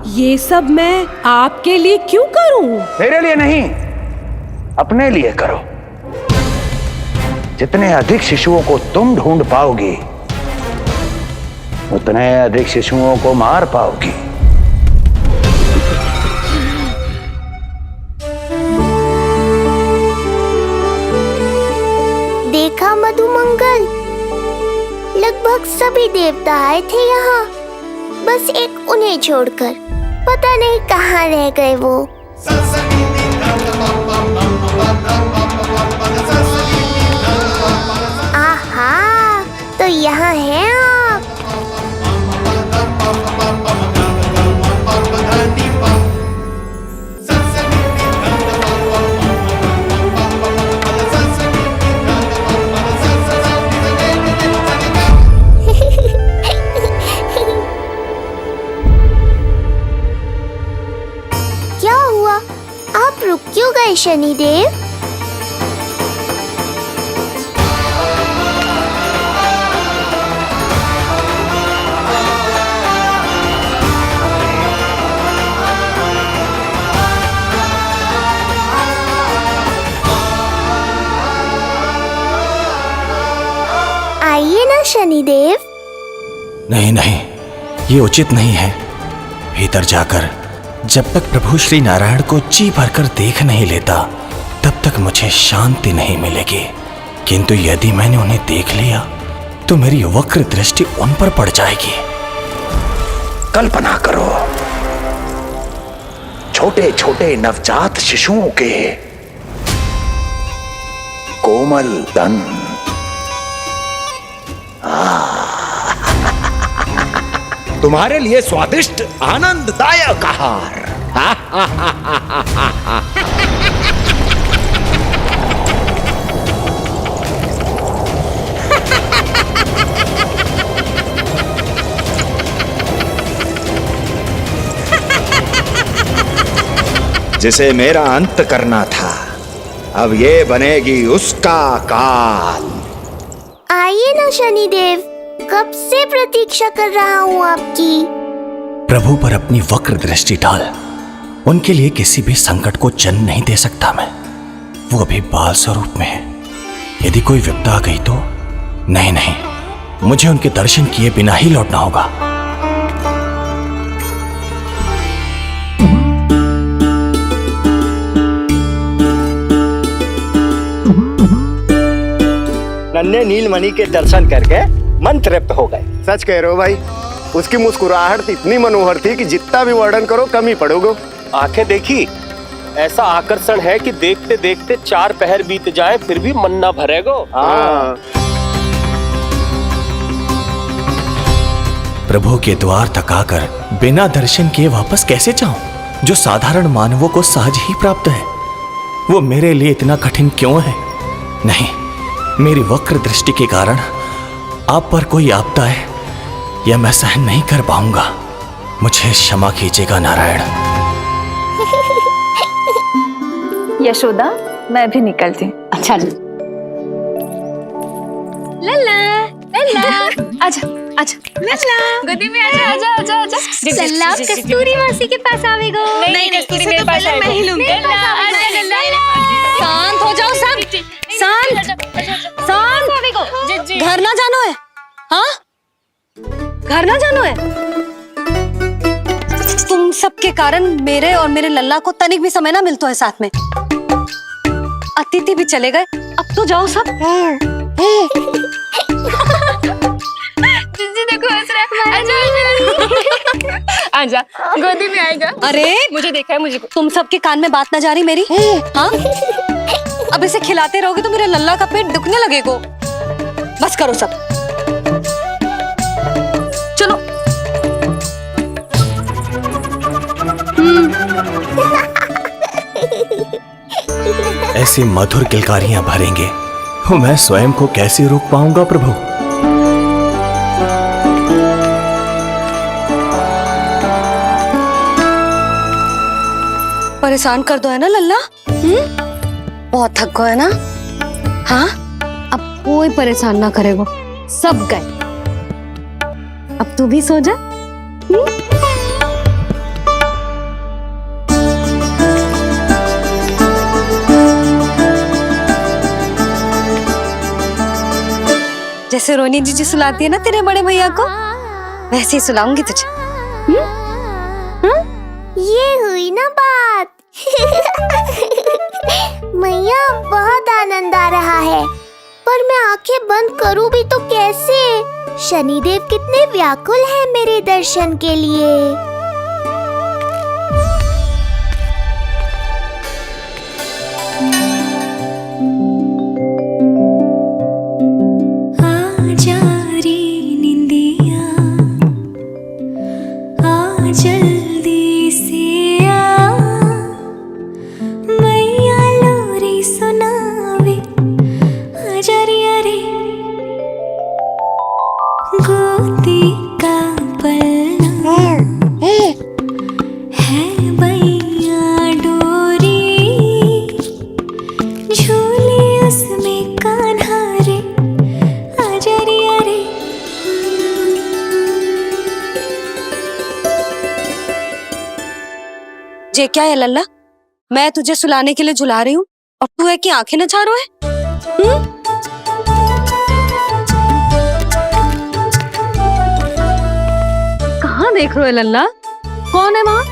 S10: ये सब मैं आपके लिए क्यों करूं?
S15: तेरे लिए नहीं, अपने लिए करो। जितने अधिक शिशुओं को तुम ढूंढ पाओगी उतने अधिक शिशुओं को मार पाओगी।
S4: देखा मधुमंगल, लगभग सभी देवता आए थे यहाँ, बस एक उन्हें छोड़कर। पता नहीं कहाँ रह गए वो। आहा, तो यहाँ हैं आप। क्या हुआ? आप रुक क्यों गए शनिदेव? आइए ना शनिदेव।
S22: नहीं नहीं, ये उचित नहीं है। भीतर जाकर जब तक प्रभु श्री नारायण को जी भरकर देख नहीं लेता तब तक मुझे शांति नहीं मिलेगी। किंतु यदि मैंने उन्हें देख लिया तो मेरी वक्र दृष्टि उन पर पड़ जाएगी।
S15: कल्पना करो, छोटे छोटे नवजात शिशुओं के कोमल तन, तुम्हारे लिए स्वादिष्ट आनंददायक आहार। जिसे मेरा अंत करना था, अब ये बनेगी उसका काल।
S4: आइए ना शनिदेव, कब से प्रतीक्षा कर रहा हूँ आपकी।
S22: प्रभु पर अपनी वक्र दृष्टि डाल। उनके लिए किसी भी संकट को जन्म नहीं दे सकता मैं। वो अभी बाल स्वरूप में है। यदि कोई विपदा आ गई तो नहीं नहीं, मुझे उनके दर्शन किए बिना ही लौटना होगा।
S23: नन्हे नीलमणि के दर्शन करके मन तृप्त हो गए।
S5: सच कह रहे हो भाई, उसकी मुस्कुराहट इतनी मनोहर थी कि जितना भी वर्णन करो कम ही पड़ोगे।
S24: आंखें देखी, ऐसा आकर्षण है कि देखते देखते 4 पहर बीत जाए फिर भी मन ना भरेगो।
S22: प्रभु के द्वार तक आकर बिना दर्शन किए वापस कैसे जाऊं? जो साधारण मानवों को सहज ही प्राप्त है, वो मेरे लिए इतना कठिन क्यों है? नहीं, मेरी वक्र दृष्टि के कारण आप पर कोई आपदा है या मैं सहन नहीं कर पाऊंगा। मुझे क्षमा कीजिएगा नारायण।
S12: यशोदा, मैं भी निकलती हूँ।
S2: अच्छा जी।
S3: लल्ला लल्ला आजा आजा लल्ला गोदी में आजा आजा आजा आजा।
S2: लल्ला कस्तूरी मासी के पास आवेगो।
S3: नहीं कस्तूरी मेरे पास आएगा।
S2: मैं ही लूंगी। शांत हो जाओ सब, शांत शांत। घर ना जानो है? हाँ, घर ना जानो है? तुम सबके कारण मेरे और मेरे लल्ला को तनिक भी समय ना मिलता है साथ में। अतिथि भी चले गए, अब तो जाओ सब।
S3: जिज्जी देखो हंस रहा है। आजा आजा गोदी में आएगा।
S2: अरे
S3: मुझे देखा है, मुझे
S2: तुम सबके कान में बात ना जा रही मेरी? हाँ, अब इसे खिलाते रहोगे तो मेरे लल्ला का पेट दुखने लगेगा। बस करो सब, चलो।
S22: ऐसी मधुर किलकारियां भरेंगे तो मैं स्वयं को कैसे रोक पाऊंगा प्रभु।
S2: परेशान कर दो है ना लल्ला? बहुत थक गए ना? हाँ, अब कोई परेशान ना करेगा, सब गए। अब तू भी सो जा। जैसे रोनी जी सुलाती है ना तेरे बड़े भैया को, वैसे ही सुलाऊंगी तुझे।
S4: ये हुई ना बात। मैया, बहुत आनंद आ रहा है, पर मैं आंखें बंद करूं भी तो कैसे? शनिदेव कितने व्याकुल हैं मेरे दर्शन के लिए।
S17: जल्दी से आ, मैया लोरी सुनावे आजा रे गोदी का पलना है मैया डोरी, झूले उसमें कान्हा रे आजा रे।
S2: ये क्या है लल्ला? मैं तुझे सुलाने के लिए झुला रही हूँ और तू है कि आंखें नचा रहा है? कहाँ देख रहे हो लल्ला? कौन है वहाँ?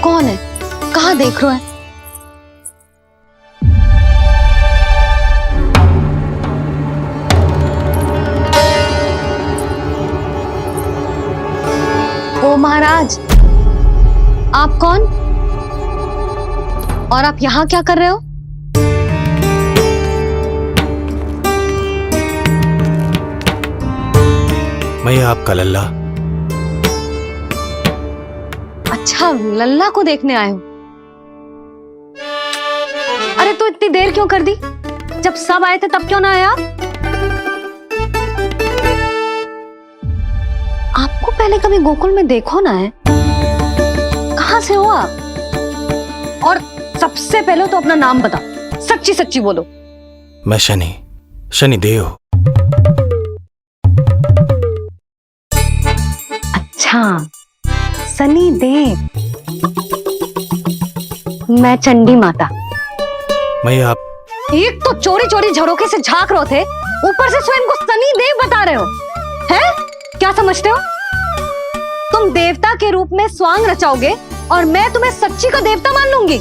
S2: कौन है? कहाँ देख रहे हो? ओ महाराज, आप कौन और आप यहाँ क्या कर रहे हो?
S22: मैं आपका लल्ला।
S2: अच्छा, लल्ला को देखने आए हो? अरे तो इतनी देर क्यों कर दी? जब सब आए थे तब क्यों ना आया? आपको पहले कभी गोकुल में देखो ना है? कहाँ से हो आप? और सबसे पहले तो अपना नाम बताओ, सच्ची सच्ची बोलो।
S22: मैं शनिदेव।
S2: अच्छा, शनिदेव। मैं चंडी माता।
S22: मैं आप
S2: एक तो चोरी चोरी झरोखे से झांक रहे थे, ऊपर से स्वयं को शनिदेव बता रहे हो, हैं? क्या समझते हो? तुम देवता के रूप में स्वांग रचाओगे और मैं तुम्हें सच्ची का देवता मान लूंगी?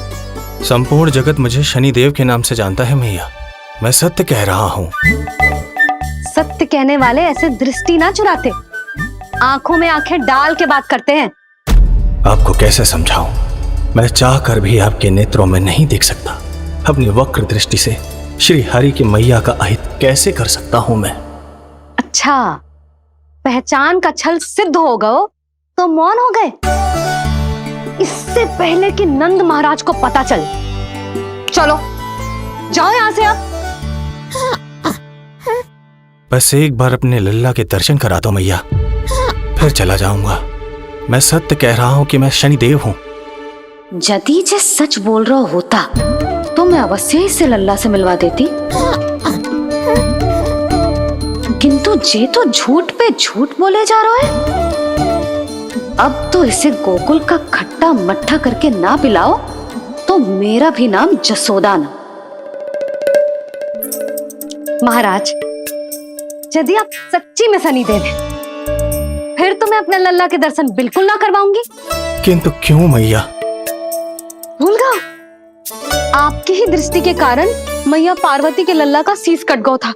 S22: संपूर्ण जगत मुझे शनिदेव के नाम से जानता है मैया। मैं सत्य कह रहा हूँ।
S2: सत्य कहने वाले ऐसे दृष्टि ना चुराते, आंखों में आंखें डाल के बात करते हैं।
S22: आपको कैसे समझाऊं? मैं चाह कर भी आपके नेत्रों में नहीं देख सकता। अपनी वक्र दृष्टि से श्री हरि की मैया का अहित कैसे कर सकता हूं मैं?
S2: अच्छा, पहचान का छल सिद्ध हो गयो तो मौन हो गए, इससे पहले कि नंद महाराज को पता चले। चलो जाओ यहां से आप।
S22: बस एक बार अपने लल्ला के दर्शन करा दो मैया, फिर चला जाऊंगा। मैं सत्य कह रहा हूं कि मैं शनिदेव हूं।
S2: यदि जे सच बोल रहा होता तो मैं अवश्य इसे लल्ला से मिलवा देती, किंतु जे तो झूठ पे झूठ बोले जा रहा है। अब तो इसे गोकुल का खट्टा मट्ठा करके ना पिलाओ तो मेरा भी नाम जसोदा ना। महाराज, यदि आप सच्ची में शनिदेव हैं, फिर तो मैं अपने लल्ला के दर्शन बिल्कुल ना करवाऊंगी।
S22: किंतु क्यों मैया?
S2: भूल गए? आपकी ही दृष्टि के कारण मैया पार्वती के लल्ला का शीश कट गया था।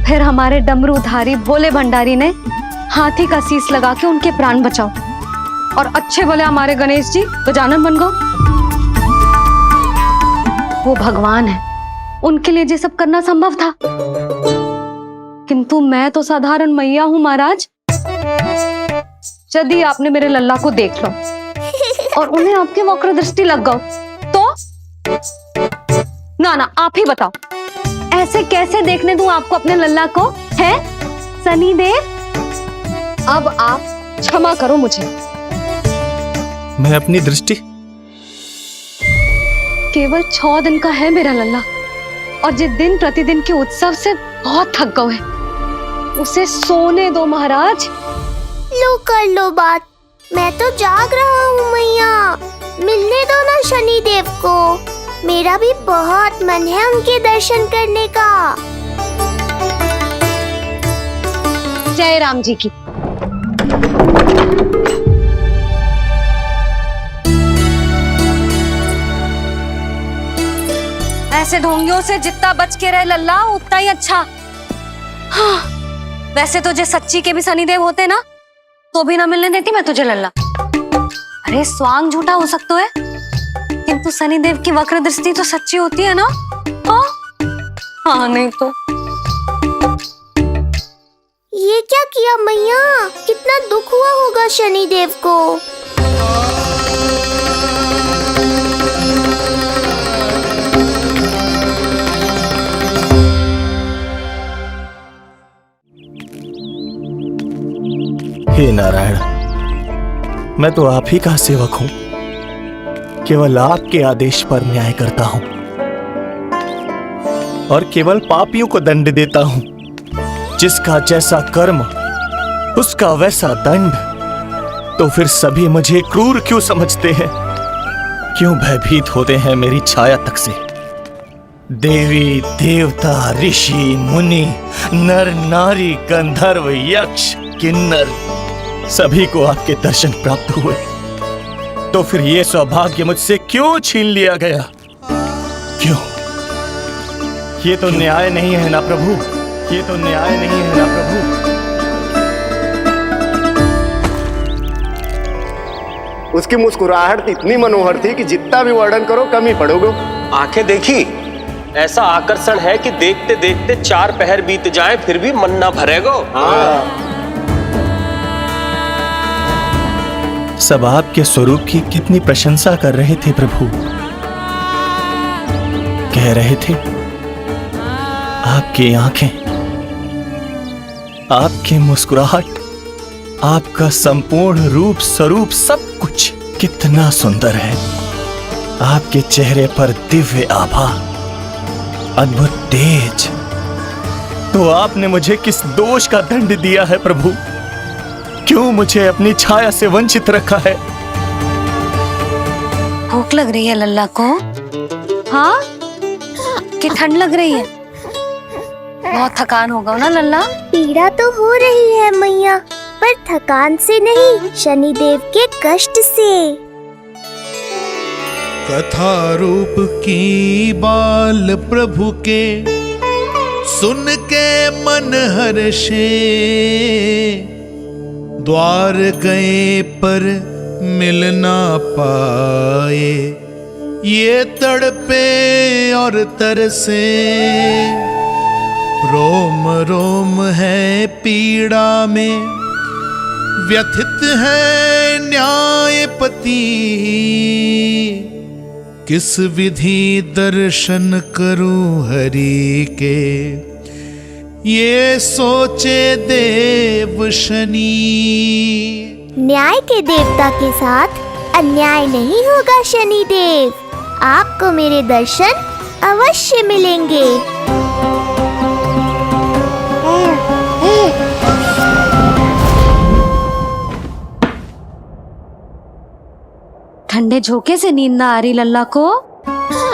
S2: फिर हमारे डमरूधारी भोले भंडारी ने हाथी का शीश लगा के उनके प्राण बचाओ, और अच्छे भले हमारे गणेश जी गजानन बन गए। वो भगवान है, उनके लिए ये सब करना संभव था, किंतु मैं तो साधारण मैया हूं महाराज। यदि आपने मेरे लल्ला को देख लो और उन्हें आपकी वक्र दृष्टि लग गई तो ना आप ही बताओ, ऐसे कैसे देखने दूं आपको अपने लल्ला को? है शनिदेव, अब आप क्षमा करो मुझे।
S22: मैं अपनी दृष्टि
S2: केवल 6 दिन का है मेरा लल्ला, और जिस दिन प्रतिदिन के उत्सव से बहुत थक गए हैं, उसे सोने दो महाराज।
S4: लो कर लो बात, मैं तो जाग रहा हूँ मैया, मिलने दो ना शनिदेव को। मेरा भी बहुत मन है उनके दर्शन करने का।
S2: जय राम जी की। ऐसे ढोंगियों से जितना बच के रहे लल्ला उतना ही अच्छा। हाँ, वैसे तो जे सच्ची के भी शनिदेव होते ना तो भी ना मिलने देती मैं तुझे लल्ला। अरे स्वांग झूठा हो सकता है, किंतु शनिदेव की वक्र दृष्टि तो सच्ची होती है ना। हाँ नहीं तो।
S4: ये क्या किया मैया, कितना दुख हुआ होगा शनिदेव को।
S22: हे नारायण, मैं तो आप ही का सेवक हूं, केवल आपके आदेश पर न्याय करता हूं और केवल पापियों को दंड देता हूं। जिसका जैसा कर्म उसका वैसा दंड। तो फिर सभी मुझे क्रूर क्यों समझते हैं? क्यों भयभीत होते हैं मेरी छाया तक से? देवी देवता ऋषि मुनि नर नारी गंधर्व यक्ष किन्नर सभी को आपके दर्शन प्राप्त हुए, तो फिर ये सौभाग्य मुझसे क्यों छीन लिया गया? क्यों? ये तो न्याय नहीं है ना प्रभु, ये तो न्याय नहीं है ना प्रभु।
S5: उसकी मुस्कुराहट इतनी मनोहर थी कि जितना भी वर्णन करो कम ही पड़ोगे।
S24: आंखें देखी, ऐसा आकर्षण है कि देखते देखते 4 पहर बीत जाए फिर भी मन ना भरेगो।
S22: सब आपके स्वरूप की कितनी प्रशंसा कर रहे थे प्रभु। कह रहे थे आपकी आंखें, आपकी मुस्कुराहट, आपका संपूर्ण रूप स्वरूप सब कुछ कितना सुंदर है। आपके चेहरे पर दिव्य आभा, अद्भुत तेज। तो आपने मुझे किस दोष का दंड दिया है प्रभु? क्यों मुझे अपनी छाया से वंचित रखा है?
S2: भूख लग रही है लल्ला को? हाँ, कि ठंड लग रही है? बहुत थकान होगा ना लल्ला?
S4: पीड़ा तो हो रही है मैया, पर थकान से नहीं, शनिदेव के कष्ट से।
S1: कथा रूप की बाल प्रभु के सुन के मन हर्षे, द्वार गए पर मिल ना पाए, ये तड़पे और तरसे। रोम रोम है पीड़ा में व्यथित है न्यायपति। किस विधि दर्शन करूं हरि के, ये सोचे देव शनि।
S4: न्याय के देवता के साथ अन्याय नहीं होगा शनि देव। आपको मेरे दर्शन अवश्य मिलेंगे।
S2: ठंडे झोंके से नींद ना आ रही लल्ला को?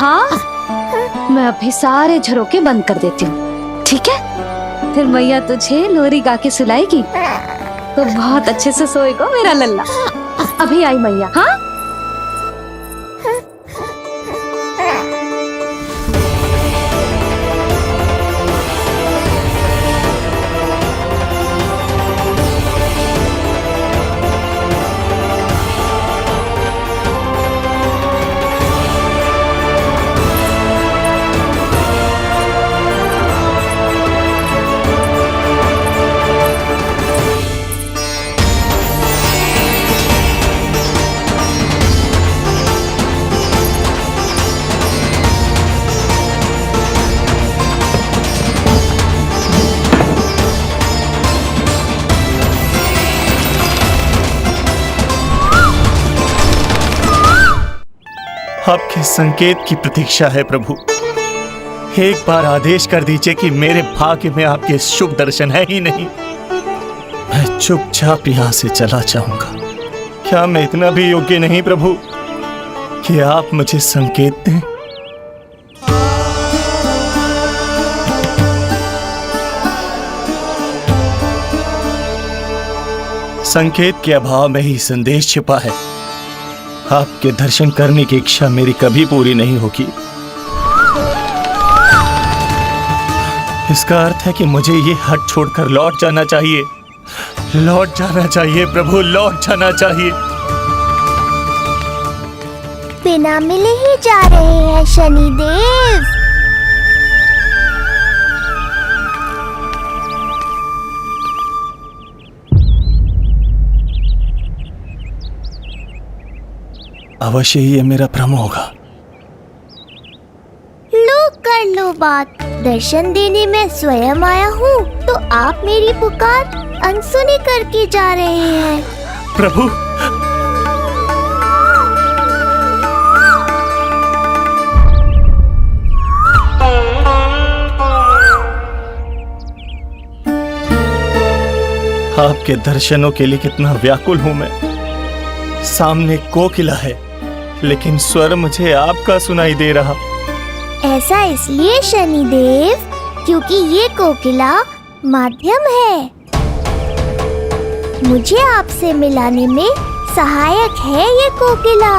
S2: हाँ, मैं अभी सारे झरोके बंद कर देती हूँ, ठीक है? फिर मैया तुझे लोरी गा के सुलाएगी तो बहुत अच्छे से सोएगा मेरा लल्ला। अभी आई मैया। हाँ,
S6: आपके संकेत की प्रतीक्षा है प्रभु। एक बार आदेश कर दीजिए कि मेरे भाग्य में आपके शुभ दर्शन है ही नहीं, मैं चुपचाप यहाँ से चला जाऊंगा। क्या मैं इतना भी योग्य नहीं प्रभु कि आप मुझे संकेत दें? संकेत के अभाव में ही संदेश छिपा है। आपके दर्शन करने की इच्छा मेरी कभी पूरी नहीं होगी। इसका अर्थ है कि मुझे ये हट छोड़कर लौट जाना चाहिए। लौट जाना चाहिए प्रभु, लौट जाना चाहिए।
S4: बिना मिले ही जा रहे हैं शनिदेव।
S6: अवश्य ही ये मेरा भ्रम होगा।
S4: लो कर लो बात। दर्शन देने मैं स्वयं आया हूँ तो आप मेरी पुकार अनसुनी करके जा रहे हैं।
S6: प्रभु, आपके दर्शनों के लिए कितना व्याकुल हूँ मैं। सामने कोकिला है लेकिन स्वर मुझे आपका सुनाई दे रहा।
S4: ऐसा इसलिए शनिदेव क्योंकि ये कोकिला माध्यम है। मुझे आपसे मिलाने में सहायक है ये कोकिला।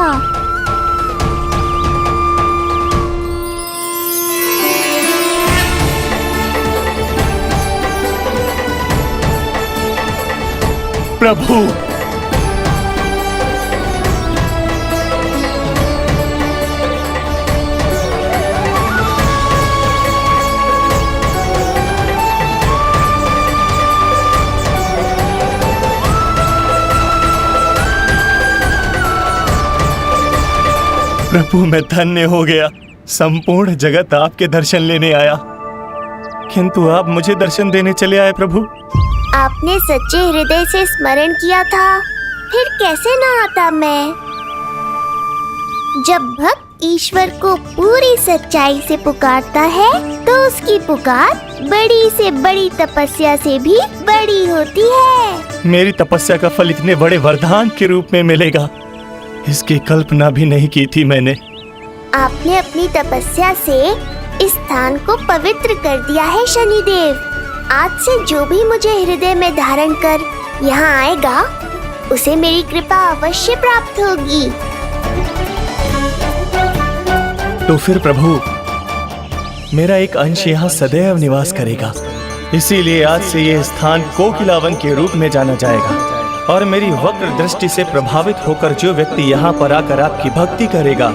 S6: प्रभु, प्रभु मैं धन्य हो गया। संपूर्ण जगत आपके दर्शन लेने आया, किंतु आप मुझे दर्शन देने चले आए प्रभु।
S4: आपने सच्चे हृदय से स्मरण किया था, फिर कैसे ना आता मैं। जब भक्त ईश्वर को पूरी सच्चाई से पुकारता है तो उसकी पुकार बड़ी से बड़ी तपस्या से भी बड़ी होती है।
S6: मेरी तपस्या का फल इतने बड़े वरदान के रूप में मिलेगा, इसकी कल्पना भी नहीं की थी मैंने।
S4: आपने अपनी तपस्या से इस स्थान को पवित्र कर दिया है शनिदेव। आज से जो भी मुझे हृदय में धारण कर यहाँ आएगा उसे मेरी कृपा अवश्य प्राप्त होगी।
S6: तो फिर प्रभु, मेरा एक अंश यहाँ सदैव निवास करेगा। इसीलिए आज से यह स्थान कोकिला वन के रूप में जाना जाएगा और मेरी वक्र दृष्टि से प्रभावित होकर जो व्यक्ति यहाँ पर आकर आपकी भक्ति करेगा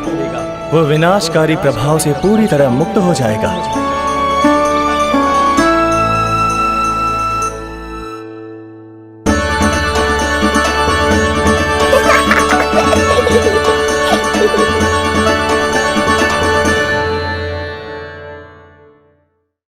S6: वो विनाशकारी प्रभाव से पूरी तरह मुक्त हो जाएगा।